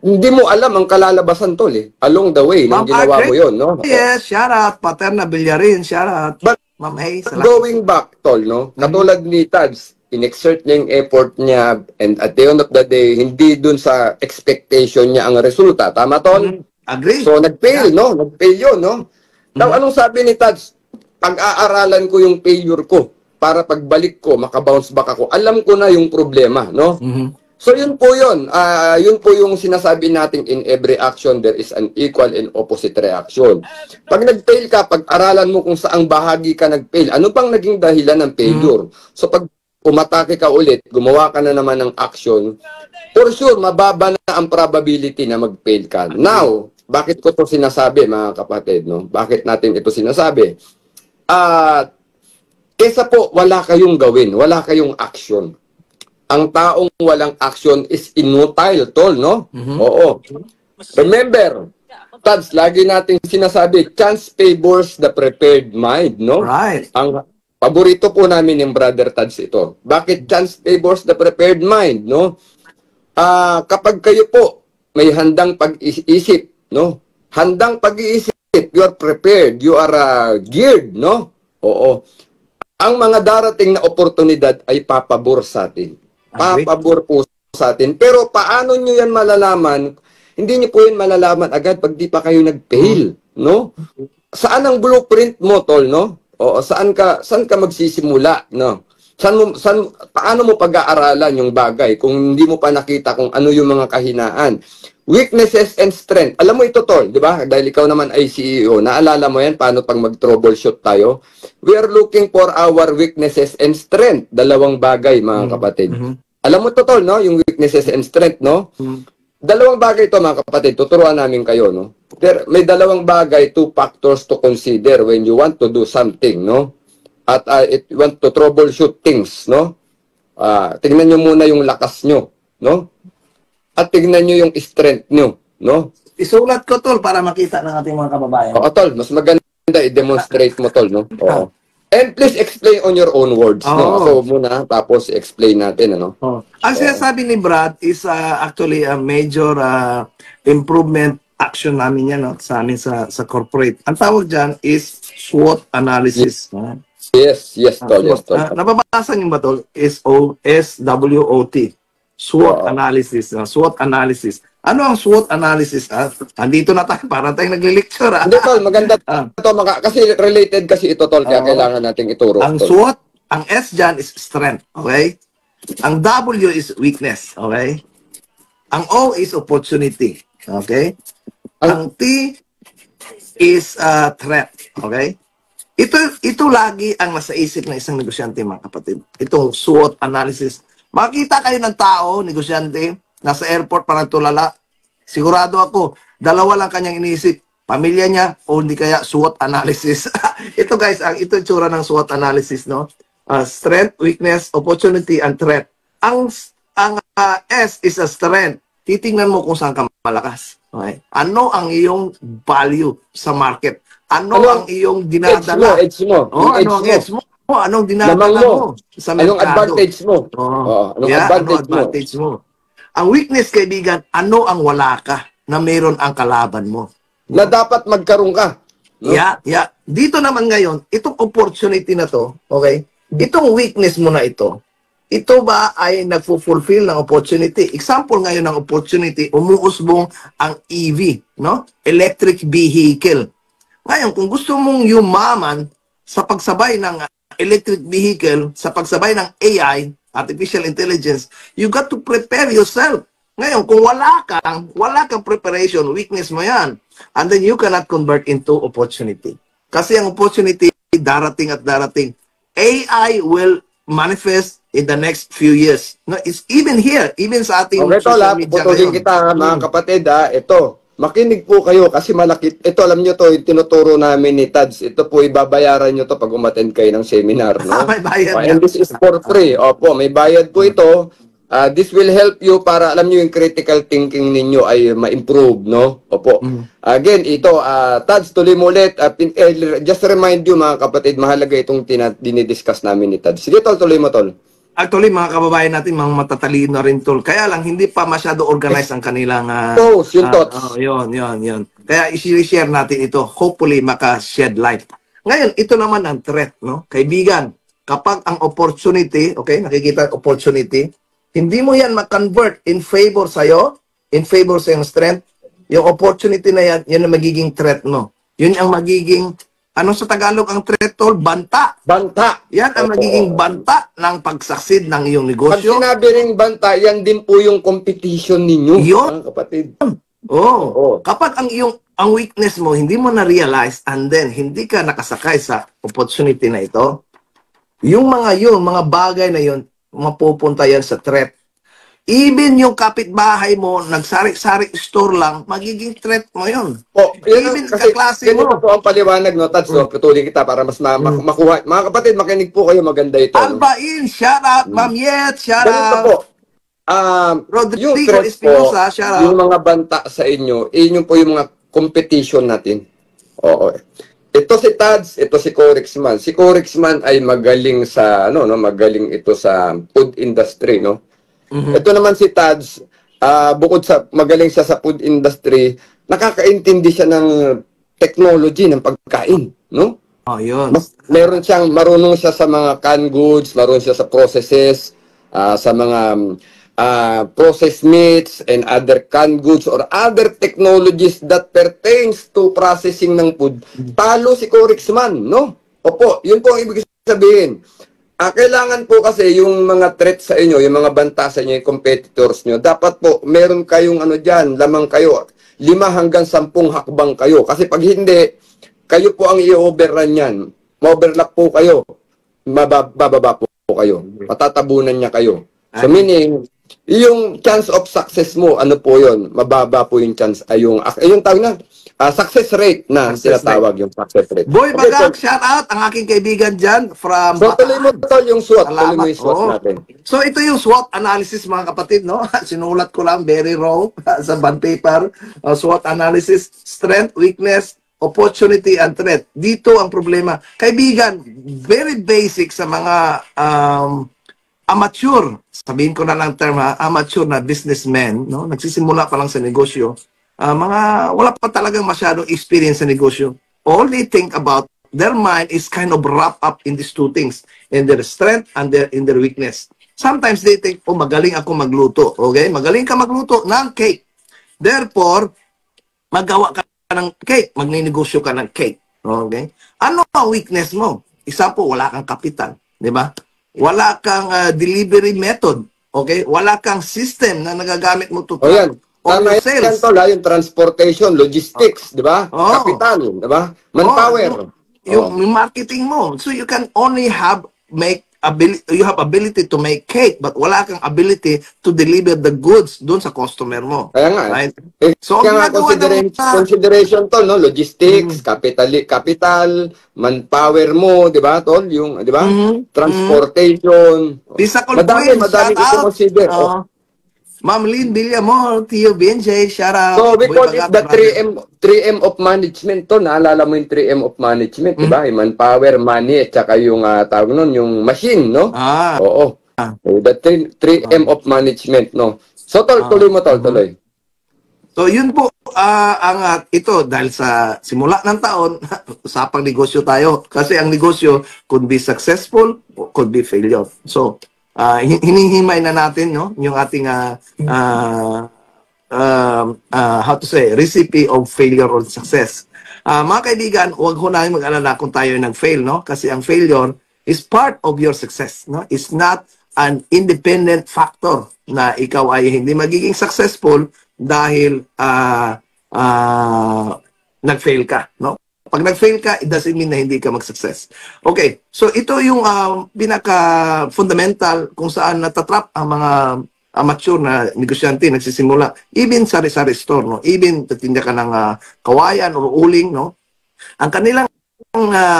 Hindi mo alam ang kalalabasan, tol, eh. Along the way, nung ginawa mo yun, no? Yes, shout out. Paterna Villarin, shout out. But, Ma'am Hay, going back, tol, no? Katulad ni Tads, in-exert niya yung effort niya and at the end of the day, hindi dun sa expectation niya ang resulta. Tama, tol? Agree. So, nag-fail, no? Nag-fail yun, no? Now, anong sabi ni Tads? Pag-aaralan ko yung failure ko para pagbalik ko, makabounce back ako. Alam ko na yung problema, no? So, yun po yun. Yun po yung sinasabi natin, in every action, there is an equal and opposite reaction. Pag nag-fail ka, pag-aralan mo kung saang bahagi ka nag-fail, ano pang naging dahilan ng failure? So, pag umatake ka ulit, gumawa ka na naman ng action, for sure, mababa na ang probability na mag-fail ka. Now, bakit ko ito sinasabi, mga kapatid, no? Bakit natin ito sinasabi? Kesa po, wala kayong gawin, wala kayong action. Ang taong walang action is inutile, tol, no? Oo. Remember, Tads, lagi natin sinasabi, chance favors the prepared mind, no? Right. Ang paborito po namin yung Brother Tads ito. Bakit chance favors the prepared mind, no? Kapag kayo po may handang pag-iisip, no? Handang pag-iisip, you are prepared, you are geared, no? Oo. Ang mga darating na oportunidad ay papabor sa atin. Papabor po sa atin. Pero paano nyo yan malalaman? Hindi nyo po yan malalaman agad pag di pa kayo nag-fail, no? Saan ang blueprint mo, tol, no? O saan ka magsisimula, no? Paano mo pag-aaralan yung bagay kung hindi mo pa nakita kung ano yung mga kahinaan? Weaknesses and strength. Alam mo ito, tol, di ba? Dahil ikaw naman ay CEO. Naalala mo yan paano pag mag-troubleshoot tayo? We are looking for our weaknesses and strength. Dalawang bagay, mga kapatid. Alam mo ito, tol, no? Yung weaknesses and strength, no? Dalawang bagay ito, mga kapatid. Tuturuan namin kayo, no? May dalawang bagay, 2 factors to consider when you want to do something, no? At you want to troubleshoot things, no? Tingnan nyo muna yung lakas nyo, no? At tignan nyo yung strength nyo, no? Isulat ko, tol, para makita ng ating mga kababayan. Oo, tol. Mas maganda i-demonstrate mo, tol, no? Oo. And please explain on your own words, no? So, muna, tapos explain natin, ano? Ang sinasabi ni Brad is actually a major improvement action namin yan, no? Sa amin sa corporate. Ang tawag dyan is SWOT analysis. Yes, tol. Yes, tol. Nababasa niyo ba, tol? SWOT. SWOT analysis. SWOT analysis. Ano ang SWOT analysis? Andito na tayo. Parang tayong nagli-lecture. Hindi, tol. Maganda ito. Kasi related kasi ito, tol. Kaya kailangan nating ituro. Ang SWOT, ang S dyan is strength. Okay? Ang W is weakness. Okay? Ang O is opportunity. Okay? Ang T is threat. Okay? Ito lagi ang nasa isip ng isang negosyante, mga kapatid. Itong SWOT analysis. Makita kayo ng tao, negosyante, nasa airport parang tulala. Sigurado ako, dalawa lang kanyang iniisip. Pamilya niya o hindi kaya SWOT analysis. Ito guys, ito yung tsura ng SWOT analysis, no? Strength, weakness, opportunity, and threat. Ang S is a strength. Titingnan mo kung saan ka malakas. Okay? Ano ang iyong value sa market? Ano ang iyong dinadala? Edge mo. Oh, ano ang edge mo? Anong dinadala mo sa merkado? Anong advantage mo? Anong advantage mo? Ang weakness, kaibigan, ano ang wala ka na meron ang kalaban mo? Na dapat magkaroon ka. No? Yeah. Dito naman ngayon, itong opportunity na to, okay? Itong weakness mo na ito ba ay nagfulfill ng opportunity? Example ngayon ng opportunity, umuusbong ang EV, no? Electric vehicle. Ngayon, kung gusto mong yumaman sa pagsabay ng electric vehicle, sa pagsabay ng AI, artificial intelligence, you got to prepare yourself. Ngayon, kung wala kang preparation, weakness mo yan, and then you cannot convert into opportunity. Kasi ang opportunity, darating at darating. AI will manifest in the next few years. No, it's even here, even sa ating social media ngayon. Kita, mga kapatid, ito, makinig po kayo kasi malaki. Ito, alam nyo to, tinuturo namin ni Tads. Ito po, ibabayaran nyo to pag umattend kayo ng seminar. No? May bayad and this is for free. Opo, may bayad po ito. This will help you para alam nyo yung critical thinking ninyo ay ma-improve, no? Opo. Again, ito, Tads, tuloy mo ulit. Just remind you, mga kapatid, mahalaga itong dinidiscuss namin ni Tads. Sige, tuloy mo, tol. Actually, mga kababayan natin, mga matatalino rin, tol. Kaya lang, hindi pa masyado organized ang kanilang... yung thoughts. Yun. Kaya i-share natin ito. Hopefully, maka-shed light. Ngayon, ito naman ang threat, no? Kaibigan, kapag ang opportunity, okay, nakikita opportunity, hindi mo yan ma-convert in favor sa'yo, in favor sa iyong strength, yung opportunity na yan, yan ang magiging threat mo. Yun ang magiging, ano sa Tagalog ang threat, tol? Banta. Banta. Yan ang magiging banta ng pag-succeed ng iyong negosyo. Pag sinabi ring banta, yan din po yung competition ninyo, mga kapatid. Kapag ang weakness mo, hindi mo na-realize and then hindi ka nakasakay sa opportunity na ito, yung mga bagay na yun, mapupunta yan sa threat. Even yung kapitbahay mo, nagsari-sari store lang, magiging threat mo yun. Even kaklase mo. Ganito po ang paliwanag, no, Tats, patuloy kita para mas makuha. Mga kapatid, makinig po kayo, maganda ito. Albain, shout out, Ma'am Yet, shout out. Ganito po. Rodrigo yung threat Espinosa, shout out. Yung mga banta sa inyo, yun po yung mga competition natin. Ito si Tads, ito si Corexman. Si Corexman ay magaling sa magaling ito sa food industry, no. Ito naman si Tads, bukod sa magaling siya sa food industry, nakakaintindi siya ng technology ng pagkain, no. Yun. Marunong siya sa mga canned goods, marunong siya sa processes, sa mga processed meats and other canned goods or other technologies that pertains to processing ng food. Talo si Corexman, no? Opo, yun po ang ibig sabihin. Kailangan po kasi yung mga threats sa inyo, yung mga banta sa inyo, yung competitors nyo, dapat po meron kayong dyan, lamang kayo, 5 hanggang 10 hakbang kayo. Kasi pag hindi, kayo po ang i-overrun yan. Ma-overlap po kayo. Bababa po kayo. Patatabunan niya kayo. So meaning, yung chance of success mo, ano po yun? Mababa po yung chance, yung tawag na, success rate na tinatawag yung success rate. Boy Bagak, shout out ang aking kaibigan dyan from So, tuloy mo yung SWOT. Tuloy mo yung SWOT natin. So, ito yung SWOT analysis, mga kapatid, no? Sinulat ko lang, very raw, sa bond paper. SWOT analysis, strength, weakness, opportunity, and threat. Dito ang problema. Kaibigan, very basic sa mga amateur, sabihin ko na lang term, amateur na businessmen, no? Nagsisimula pa lang sa negosyo, wala pa talagang masyadong experience sa negosyo. All they think about, their mind is kind of wrapped up in these two things, in their strength and in their weakness. Sometimes they think, magaling ako magluto. Okay? Magaling ka magluto ng cake. Therefore, magawa ka ng cake. Magninegosyo ka ng cake. Okay? Ano ang weakness mo? Example, wala kang kapital. Di ba? Wala kang delivery method. Okay? Wala kang system na nagagamit mo to track Tama yan, yung transportation, logistics, di ba? Capital, di ba? Manpower. Yung marketing mo. So you can only you have ability to make cake, but wala kang ability to deliver the goods doon sa customer mo. Kaya nga. Right? So, kaya nga consideration tol, no? Logistics, capital, manpower mo, di ba, tol? Yung, di ba? Transportation. Pisa madami ko consider. Ma'am Lynn Villamor, Tio Benjay, shout out. So, we Boy call it Bagat, the brother. 3M of management to. Naalala mo yung 3M of management, di ba? Yung manpower, money, at saka yung tawag nun, yung machine, no? Oo. So, the 3M of management, no? So, tuloy mo, tuloy. So, yun po, ito, dahil sa simula ng taon, usapang negosyo tayo. Kasi ang negosyo could be successful, could be failure. So, hinihimay na natin, no? Yung ating, how to say, recipe of failure or success. Mga kaibigan, huwag ho namin mag-alala kung tayo nag-fail, no? Kasi ang failure is part of your success, no? It's not an independent factor na ikaw ay hindi magiging successful dahil nag-fail ka, no? Pag nag-fail ka, it doesn't mean na hindi ka mag-success. Okay, so ito yung pinaka-fundamental kung saan natatrap ang mga amateur na negosyante, nagsisimula, even sari-sari store, no? Even tatinda ka ng kawayan or uling, no? Ang kanilang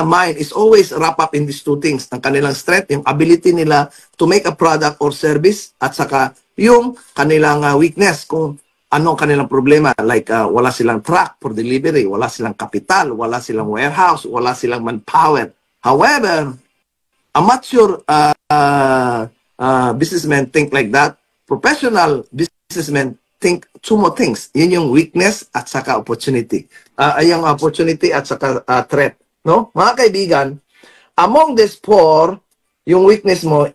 mind is always wrap up in these two things. Ang kanilang strength, yung ability nila to make a product or service, at saka yung kanilang weakness, kung ano ang kanilang problema. Like, wala silang truck for delivery, wala silang kapital, wala silang warehouse, wala silang manpower. However, amateur businessmen think like that. Professional businessmen think two more things. Yun yung weakness at saka opportunity. Yung opportunity at saka threat. No? Mga kaibigan, among these four, yung weakness mo,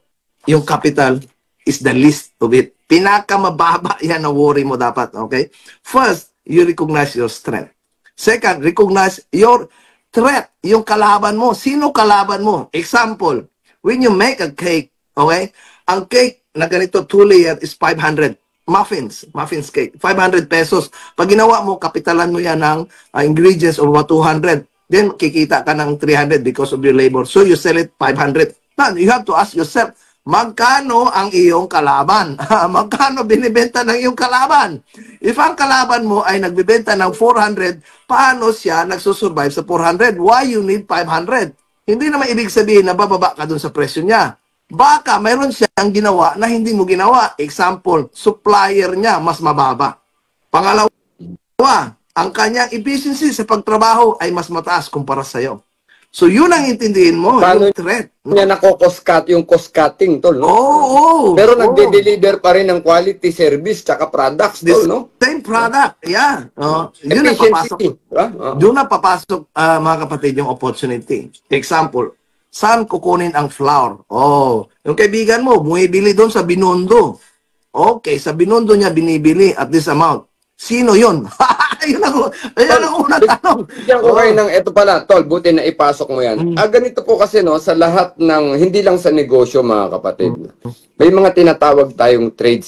yung capital, is the least of it. Pinakamababa yan na worry mo dapat. Okay? First, you recognize your strength. Second, recognize your threat. Yung kalaban mo. Sino kalaban mo? Example, when you make a cake, okay? Ang cake na ganito, 2-layer is 500. Muffins cake, 500 pesos. Pag ginawa mo, kapitalan mo yan ng ingredients of 200. Then, kikita ka ng 300 because of your labor. So, you sell it 500. Now, you have to ask yourself, magkano ang iyong kalaban? Magkano binibenta ng iyong kalaban? If ang kalaban mo ay nagbibenta ng 400, paano siya nagsusurvive sa 400? Why you need 500? Hindi naman ibig sabihin na bababa ka dun sa presyo niya. Baka mayroon siyang ginawa na hindi mo ginawa. Example, supplier niya mas mababa. Pangalawa, ang kanyang efficiency sa pagtrabaho ay mas mataas kumpara sa'yo. So, yun ang intindihin mo, Paano yung threat. Niya nako-cost-cut, yung cost-cutting, tol, no? Oo. Pero nagde-deliver pa rin ng quality service tsaka products, tol, no? Same product, yeah. Yun ang papasok. Doon na papasok, mga kapatid, yung opportunity. Example, saan kukunin ang flour? Yung kaibigan mo, bumibili doon sa Binondo. Okay, sa Binondo niya binibili at this amount. Sino yun? Ayun ang unang tanong. Bigyan ko kayo ng, eto pala, tol, buti na ipasok mo yan. Ganito po kasi, no, sa lahat ng, hindi lang sa negosyo, mga kapatid. May mga tinatawag tayong trade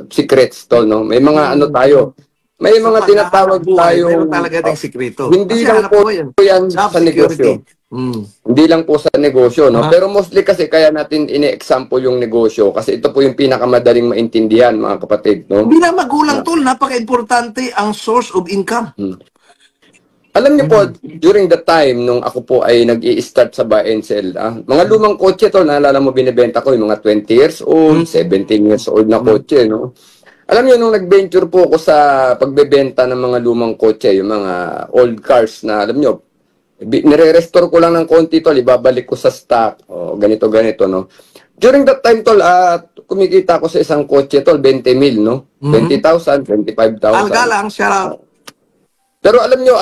secrets, tol, no? May mga ano tayo. May mga tinatawag tayong... Meron talaga tayong sikreto. Hindi lang po yan sa negosyo. Hindi lang po sa negosyo, no? Pero mostly kasi kaya natin ini-example yung negosyo kasi ito po yung pinakamadaling maintindihan, mga kapatid, no? Bilang magulang, tol, napaka-importante ang source of income. Alam niyo po, during the time nung ako po ay nag-i-start sa buy and sell, mga lumang kotse, tol, naalala mo binibenta ko yung mga 20 years old, 17 years old na kotse, no? Alam niyo, nung nag-venture po ako sa pagbebenta ng mga lumang kotse, yung mga old cars na, alam niyo, nire-restore ko lang ng konti, tol, ibabalik ko sa stock, ganito, no? During that time, tol, kumikita ko sa isang kotse, tol, 20 mil, no? 20,000, 25,000. Alga lang, shout out. Pero alam nyo,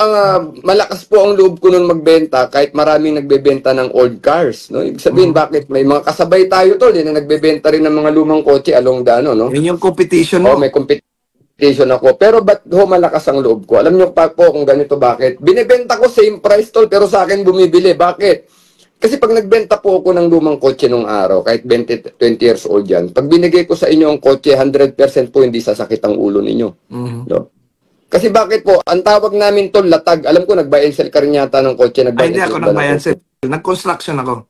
malakas po ang loob ko nun magbenta kahit maraming nagbebenta ng old cars, no? Ibig sabihin, bakit? May mga kasabay tayo, tol, na nagbebenta rin ng mga lumang kotse along the, no? Yun yung competition mo. May competition ako. Pero ba't malakas ang loob ko? Alam nyo pa po kung ganito, bakit? Binibenta ko same price, tol, pero sa akin bumibili. Bakit? Kasi pag nagbenta po ako ng lumang kotse nung araw, kahit 20 years old yan, pag binigay ko sa inyo ang kotse, 100% po hindi sasakit ang ulo ninyo. No? Kasi bakit po? Ang tawag namin, tol, latag. Alam ko, nag-buy and sell ka rin yata ng kotse. Hindi ako nag-buy and sell. Nag-construction ako.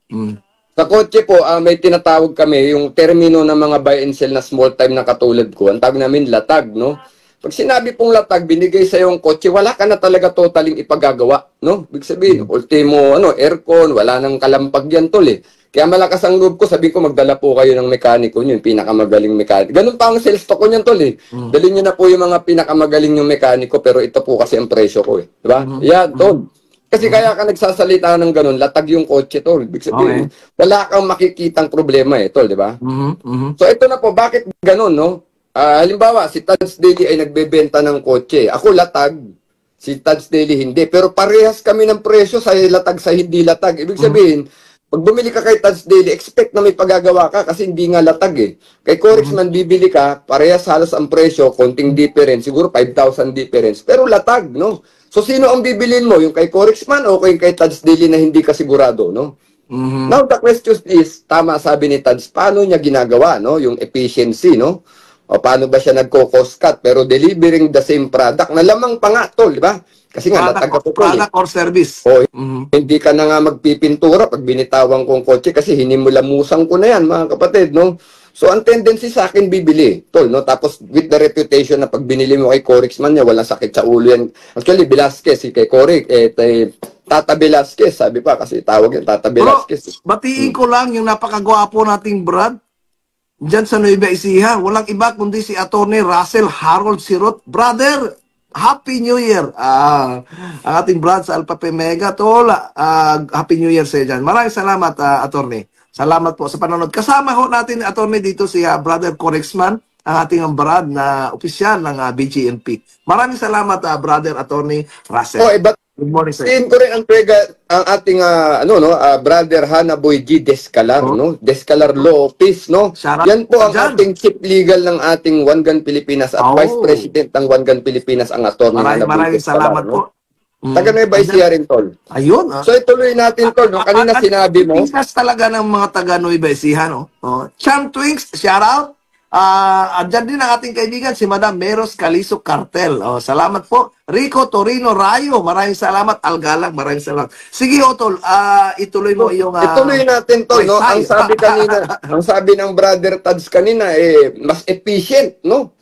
Sa kotse po, may tinatawag kami, yung termino ng mga buy and sell na small time na katulad ko. Ang tawag namin, latag, no? Pag sinabi pong latag, binigay sa yung kotse, wala ka na talaga totaling ipagagawa, no? Ibig sabihin, ultimo, aircon, wala nang kalampag yan, tol, eh. Kaya malakas ang loob ko, sabi ko magdala po kayo ng mekaniko nyo, yung pinakamagaling mekaniko. Ganun pa ang sales talk ko niyan, tol eh. Dalhin nyo na po yung mga pinakamagaling yung mekaniko, pero ito po kasi ang presyo ko eh. Diba? Yan, tol. Kasi kaya ka nagsasalita ng ganun, latag yung kotse, tol. Ibig sabihin, wala kang makikitang problema eh, tol, diba? So ito na po, bakit ganun, no? Halimbawa, si Tad's Daily ay nagbebenta ng kotse. Ako latag, si Tad's Daily hindi. Pero parehas kami ng presyo sa latag sa hindi latag. Ibig sabihin, pag bumili ka kay Tad's Daily, expect na may pagagawa ka kasi hindi nga latag eh. Kay Corex man bibili ka, parehas halos ang presyo, konting difference, siguro 5,000 difference. Pero latag, no? So sino ang bibilin mo? Yung kay Corex man o kay Tad's Daily na hindi ka sigurado, no? Now the question is, tama sabi ni Tads, paano niya ginagawa, no? Yung efficiency, no? O paano ba siya nagko-cost cut pero delivering the same product na lamang pa nga, tol, di ba? Kasi nga, product or service. O, hindi ka na nga magpipintura pag binitawan kong kotse kasi hinimulamusang ko na yan, mga kapatid, no? So, ang tendency sa akin, bibili, tol, no? Tapos, with the reputation na pag binili mo kay Corex man niya, walang sakit sa ulo yan. Actually, Velasquez, si kay Corex, Tata Velasquez, sabi pa, kasi tawag yan, Tata Velasquez. Bro, batiin ko lang yung napakagwapo nating Brad. Diyan sa Nueva Ecija, walang iba kundi si Attorney Russell Harold Sirot. Brother, Happy New Year! Ang ating Brad sa Alpha Pi Mega, tol. Happy New Year sa dyan. Maraming salamat, Attorney. Salamat po sa panonood. Kasama ho natin, Attorney, dito si Brother Corexman, ang ating Brad na opisyal ng BGNP. Maraming salamat, Brother Attorney Russell. Good morning, sir. Sin ko rin ang ating brother Hanaboy G. Descalar, no? Descalar Law Office, no? Yan po ang ating chief legal ng ating One Gun Pilipinas at Vice President ng One Gun Pilipinas, ang attorney Hanaboy. Maraming salamat po. Taga Nueva Ecija rin, tol. Ayun. So ituloy natin, tol, no? Kanina sinabi mo. Pinkas talaga ng mga taga Nueva Ecija, no? Cham Twinks, shout out. Andyan din ang ating kaibigan, si Madam Meros Calizo Cartel. Salamat po. Rico Torino Rayo, maraming salamat. Algalang, maraming salamat. Sige, Otol, ituloy mo yung... ituloy natin to, no? Ang sabi kanina, ang sabi ng Brother Tads kanina, mas efficient, no?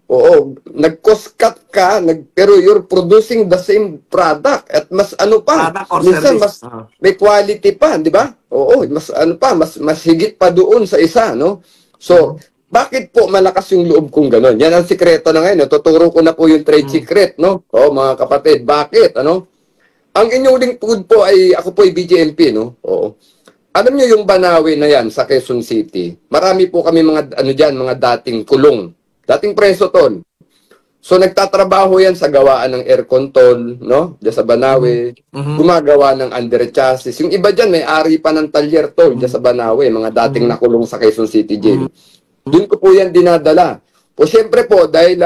Oo, nag-cost cut ka, pero you're producing the same product at mas ano pa, minsan mas may quality pa, di ba? Oo, mas ano pa, mas higit pa doon sa isa, no? So, bakit po malakas yung loob kong gano'n? Yan ang sikreto na ngayon. Tuturo ko na po yung trade secret, no? O, mga kapatid, bakit? Ano? Ang inyong lingkod po ay, ako po ay BJLP, no? Oo. Alam nyo yung Banawe na yan sa Quezon City. Marami po kami mga, mga dating kulong. Dating preso, tol. So, nagtatrabaho yan sa gawaan ng aircon, tol, no? Diyan sa Banawe. Gumagawa ng under chassis. Yung iba dyan, may ari pa ng talyer, tol, diyan sa Banawe. Mga dating nakulong sa Quezon City Jail. Doon ko po yan dinadala. O siyempre po, dahil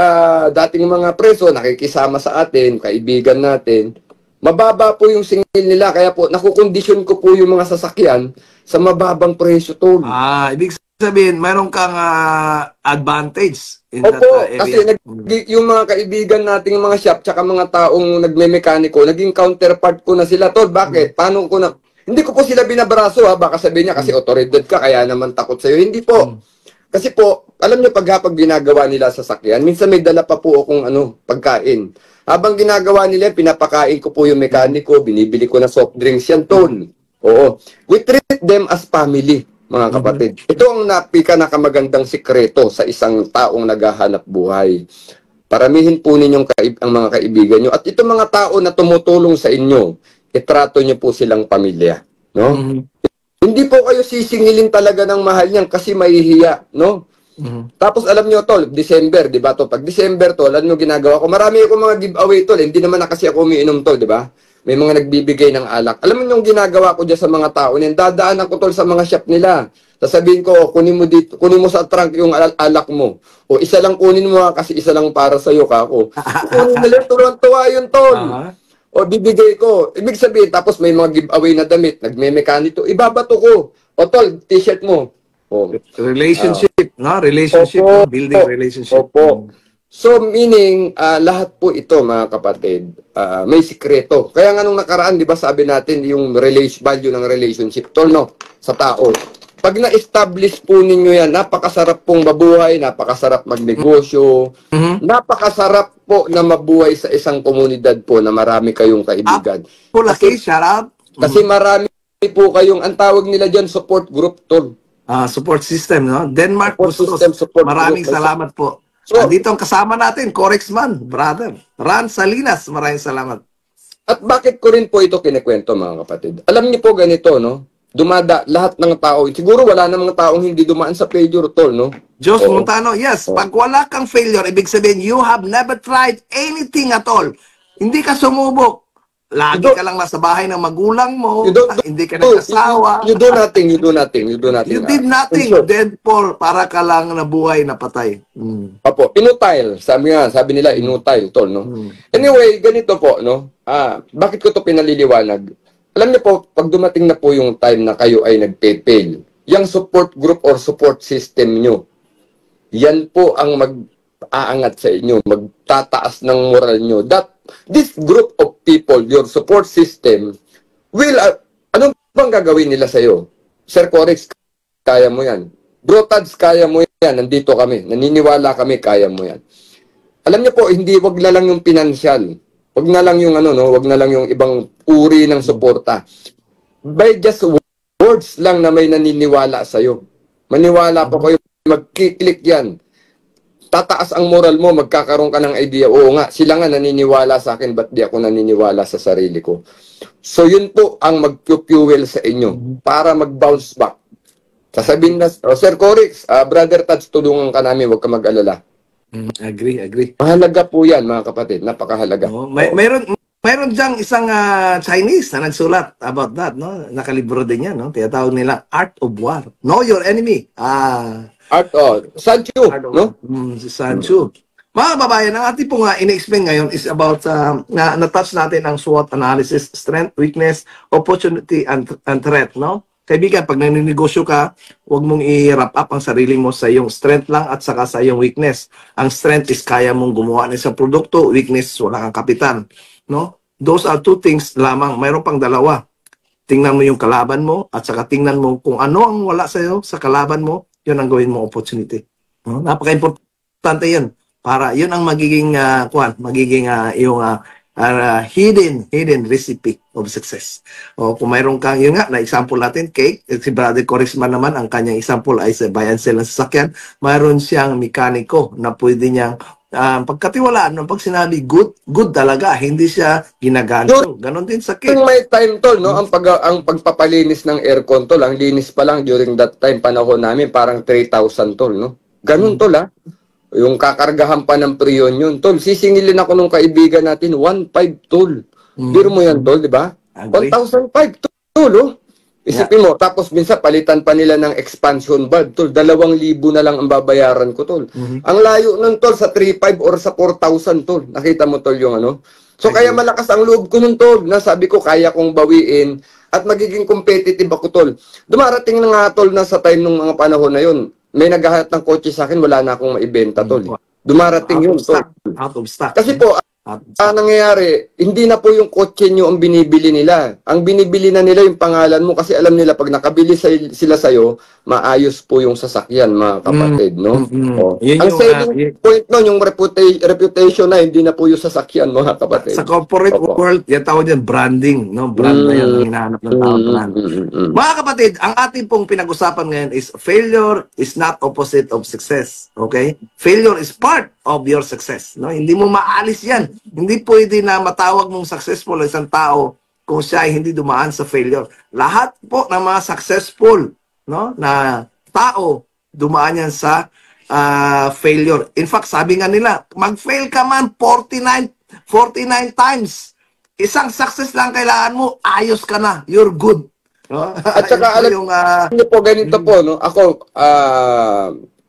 dating mga preso, nakikisama sa atin, kaibigan natin, mababa po yung singil nila. Kaya po, nakukondisyon ko po yung mga sasakyan sa mababang presyo, tol. Ibig sabihin, mayroon kang advantage in that area. Kasi yung mga kaibigan nating mga shop, tsaka mga taong nagme-mekaniko, naging counterpart ko na sila, tol. Bakit? Paano ko na... Hindi ko po sila binabraso, ha? Baka sabihin niya kasi otoridad ka, kaya naman takot sa'yo. Hindi po. Kasi po, alam niyo pag ginagawa nila sa sakyan, minsan may dala pa po akong pagkain. Habang ginagawa nila, pinapakain ko po yung mekaniko, binibili ko na soft drinks yan, tol. Oo. We treat them as family, mga kapatid. Ito ang nakamagandang sikreto sa isang taong naghahanap buhay. Paramihin po ninyong ang mga kaibigan nyo. At itong mga tao na tumutulong sa inyo, itrato nyo po silang pamilya. No? Hindi po kayo sisingilin talaga ng mahal niyan kasi mahihiya, no? Tapos alam niyo, tol, December, di ba? Pag December, tol, alam niyo ginagawa ko? Marami akong mga giveaway, tol. Hindi naman na kasi ako umiinom, tol, di ba? May mga nagbibigay ng alak. Alam mo yung ginagawa ko dyan sa mga tao niyan? Dadaanan ko, tol, sa mga shop nila. Sasabihin ko, kunin mo sa trunk yung alak mo. O isa lang kunin mo kasi isa lang para sa iyo, kako. Kunin nila, turuan-tuwa yun, tol. O bibigay ko. Ibig sabihin, tapos may mga giveaway na damit, nagme-mekanito, ibabato ko. O tol, t-shirt mo. O, relationship, no? Relationship, building relationship. Opo. So, meaning, lahat po ito, mga kapatid, may sikreto. Kaya nga nung nakaraan, di ba sabi natin, yung value ng relationship, tol, no? Sa tao. Pag na-establish po ninyo yan, napakasarap pong mabuhay, napakasarap magnegosyo, napakasarap po na mabuhay sa isang komunidad po na marami kayong kaibigan. Laki, shout out. Kasi marami po kayong, ang tawag nila dyan, support group, tol. Support system, no? Denmark Support system, support maraming group. salamat po. So, andito ang kasama natin, Corexman, brother. Ran Salinas, maraming salamat. At bakit ko rin po ito kinikwento, mga kapatid? Alam niyo po ganito, no? Lahat ng tao, siguro wala namang taong hindi dumaan sa failure, tol, no? Jos Montano, yes, pag wala kang failure, ibig sabihin, you have never tried anything at all. Hindi ka sumubok. Lagi ka lang nasa bahay ng magulang mo, hindi ka nagkasawa. You do nothing, you do nothing, you do nothing. You did nothing, dead Paul, para ka lang nabuhay, napatay. Opo, inutile. Sabi nila, inutile, tol, no? Anyway, ganito po, no? Bakit ko to pinaliliwanag? Alam niyo po, pag dumating na po yung time na kayo ay nagpe-fail, yung support group or support system nyo, yan po ang mag-aangat sa inyo, magtataas ng moral nyo. This group of people, your support system, will, anong bang gagawin nila sa'yo? Sir Corex, kaya mo yan. Bro Tads, kaya mo yan. Nandito kami. Naniniwala kami, kaya mo yan. Alam niyo po, wag na lang yung financial. Wag na lang yung wag na lang yung ibang uri ng suporta. By just words lang na may naniniwala sa'yo. Maniwala po kayo, mag-click yan. Tataas ang moral mo, magkakaroon ka ng idea, oo nga, sila nga naniniwala sa akin, ba't di ako naniniwala sa sarili ko? So yun po ang mag-fuel sa inyo para mag-bounce back. Sasabihin na, Sir Corex, Brother Tads, tulungan ka namin, huwag ka mag-alala. Agree. Mahalaga po yan, mga kapatid, napakahalaga. Mayroon diyang isang Chinese na nagsulat about that, no? Nakalibro din yan, no? Tinatawag nila Art of War. Know your enemy. Sun Tzu, no? Si Sun Tzu. Mga babayan, ang ating pong in-explain ngayon is about na-touch natin ang SWOT analysis, strength, weakness, opportunity, and threat, no? Kaibigan, pag naninegosyo ka, huwag mong i-wrap up ang sarili mo sa iyong strength lang at saka sa iyong weakness. Ang strength is kaya mong gumawa ng isang produkto, weakness, wala kang kapitan, no? Those are two things lamang. Mayroon pang dalawa. Tingnan mo yung kalaban mo at saka tingnan mo kung ano ang wala sa iyo sa kalaban mo, yun ang gawin mo opportunity. No? Napaka-importante yun. Para yun ang magiging yung hidden recipe of success. O kung mayroon kang, yun nga, na example natin, cake, si Brother Corexman naman, ang kanyang example ay sa buy and sell ng sasakyan, mayroon siyang mekaniko na pwede niyang pagkatiwalaan no, pag sinabi good talaga, hindi siya ginaganto. Ganon din sa cake. Yung may time, tol, no? Ang pagpapalinis ng aircon, tol, ang linis pa lang during that time, panahon namin, parang 3,000, tol, no? Ganon, tol, ha? Yung kakargahan pa ng priyon yun, tol. Sisingilin ako nung kaibigan natin, 1,500, tol. Biro mo yan, tol, di ba? 1,500, tol, oh. Isipin mo, tapos minsan palitan pa nila ng expansion bulb, tol. 2,000 na lang ang babayaran ko, tol. Ang layo nun, tol, sa 3,500 or sa 4,000, tol. Nakita mo, tol, yung ano? So, kaya malakas ang loob ko nun, tol. Nasabi ko, kaya kong bawiin at magiging competitive ako, tol. Dumarating na nga, tol, na sa time ng mga panahon na yun, may naghahanap ng kotse sa akin, wala na akong maibenta, tol. Dumarating yun, tol. Out of stock. Kasi po, nangyayari, hindi na po yung kotse nyo ang binibili nila. Ang binibili na nila yung pangalan mo kasi alam nila pag nakabili sila sa'yo, maayos po yung sasakyan, mga kapatid, no? Ang selling point nun, yung reputation na, hindi na po yung sasakyan, mga kapatid. Sa corporate world, yan tawag yan, branding, no? Brand na yan, hinahanap ng tao. Mga kapatid, ang ating pong pinag-usapan ngayon is failure is not opposite of success, okay? Failure is part of your success, no? Hindi mo maalis yan. Hindi pwede na matawag mong successful ang isang tao kung siya ay hindi dumaan sa failure. Lahat po ng mga successful, no, na tao, dumaan yan sa failure. In fact, sabi nga nila, mag-fail ka man 49 times. Isang success lang kailangan mo, ayos ka na. You're good. No? At saka alam niyo po, ganito po, no? Ako,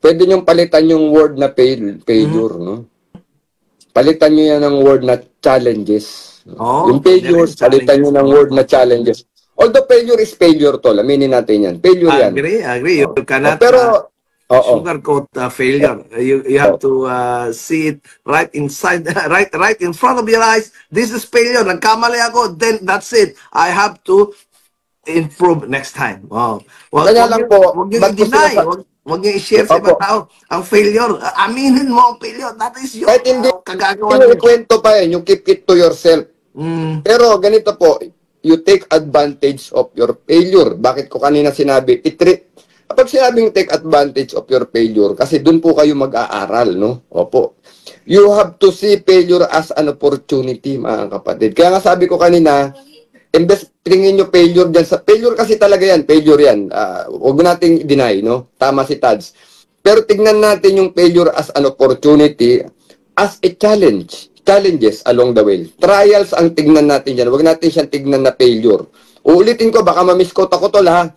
pwede niyong palitan yung word na failure, no? Palitan nyo yan ng word na challenges. Yung failures, palitan nyo ng word na challenges. Although failure is failure, tol. Aminin natin yan. Failure yan. Agree. You cannot sugarcoat failure. You have to see it right inside, right in front of your eyes. This is failure. Nagkamali ako, then that's it. I have to improve next time. Wow. Kaya lang po, huwag nyo i-deny. Huwag niyo i-share sa ibang tao ang failure. Aminin mo ang failure. That is your kahit hindi kagagawa. Yung kwento pa yan, yung keep it to yourself. Pero ganito po, you take advantage of your failure. Bakit ko kanina sinabi, kapag sinabing take advantage of your failure, kasi dun po kayo mag-aaral, no? Opo. You have to see failure as an opportunity, mga kapatid. Kaya nga sabi ko kanina, imbes tingin nyo failure dyan. Failure kasi talaga yan, failure yan. Huwag nating deny, no? Tama si Tads. Pero tignan natin yung failure as an opportunity, as a challenge. Challenges along the way. Trials ang tignan natin dyan. Huwag natin siyang tignan na failure. Uulitin ko, baka ma-misquote ako tol, ha?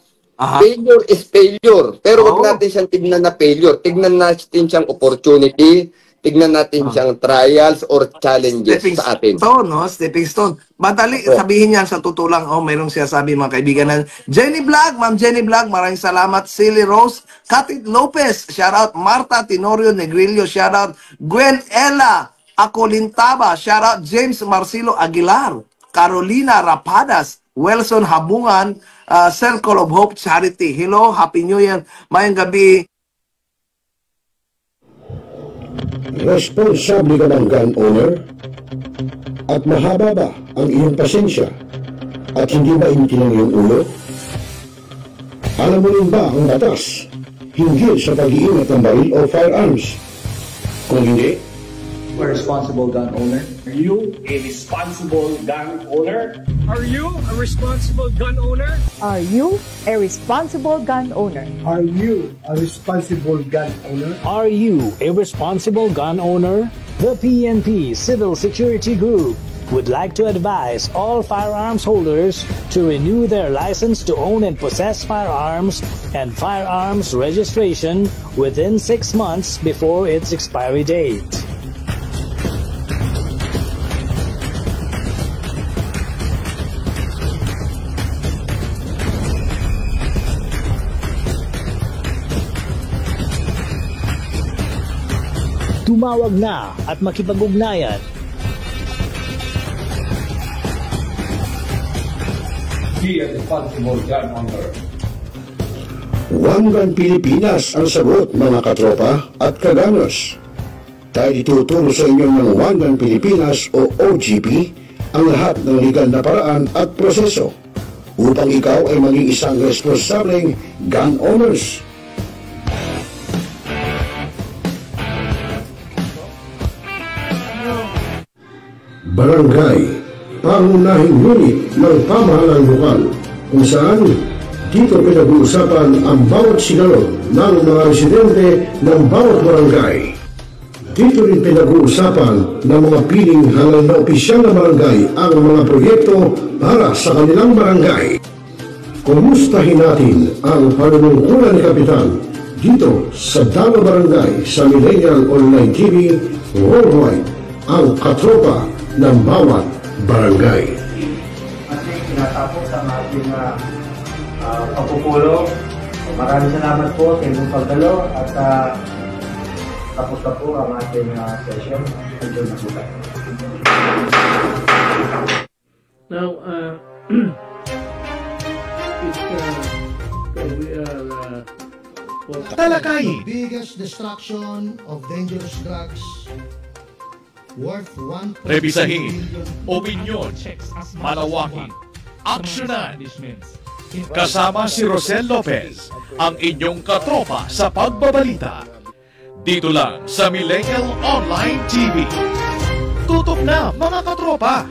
Failure is failure. Pero huwag natin siyang tignan na failure. Tignan natin siyang opportunity. Tignan natin siyang trials or challenges sa atin. Stone, no? Stepping stone. Madali, sabihin niya sa tutulang, mayroong siya sabi mga kaibigan na, Jenny Vlog, Ma'am Jenny Vlog, maraming salamat. Silly Rose, Katit Lopez, shout out. Marta Tenorio Negrillo, shout out. Gwen Ella Acolintaba, shout out. James Marcelo Aguilar, Carolina Rapadas, Wilson Habungan, Circle of Hope Charity. Hello, Happy New Year. Mayang gabi. Responsable ka ng gun owner? At mahaba ba ang iyong pasensya? At hindi mainit ang iyong ulo? Alam mo rin ba ang batas hinggil sa pag-iingat ng baril o firearms? Kung hindi, a responsible gun owner. Are you a responsible gun owner? Are you a responsible gun owner? Are you a responsible gun owner? Are you a responsible gun owner? Are you a responsible gun owner? The PNP Civil Security Group would like to advise all firearms holders to renew their license to own and possess firearms and firearms registration within 6 months before its expiry date. Tumawag na at makipag-ugnayan. Be a responsible gun owner. One Gun Pilipinas ang sagot, mga katropa at kagangers. Tayo ituturo sa inyo ng One Gun Pilipinas o OGP ang lahat ng legal na paraan at proseso upang ikaw ay maging isang responsableng gun owners. Barangay, pangunahing unit ng pamahalaan lokal kung saan dito pinag-uusapan ang bawat sigalot ng mga residente ng bawat barangay. Dito rin pinag-uusapan ng mga piling halal na opisyal na barangay ang mga proyekto para sa kanilang barangay. Kumustahin natin ang panunungkulan ni Kapitan dito sa Dano Barangay sa Millennial Online TV Worldwide, ang katropa ng bawat barangay. Ating tinatapos ang ating pagpupulong. Maraming salamat po sa inyong pagdalo at tapos na po ang ating session. Enjoy na po tayo. Now, we are talakayin. Biggest destruction of dangerous drugs worth 1. Rebisahin, opinyon, malawakin, aksyonan. Kasama si Rosel Lopez, ang inyong katropa sa pagbabalita. Dito lang sa Millennial Online TV. Tutok na, mga katropa!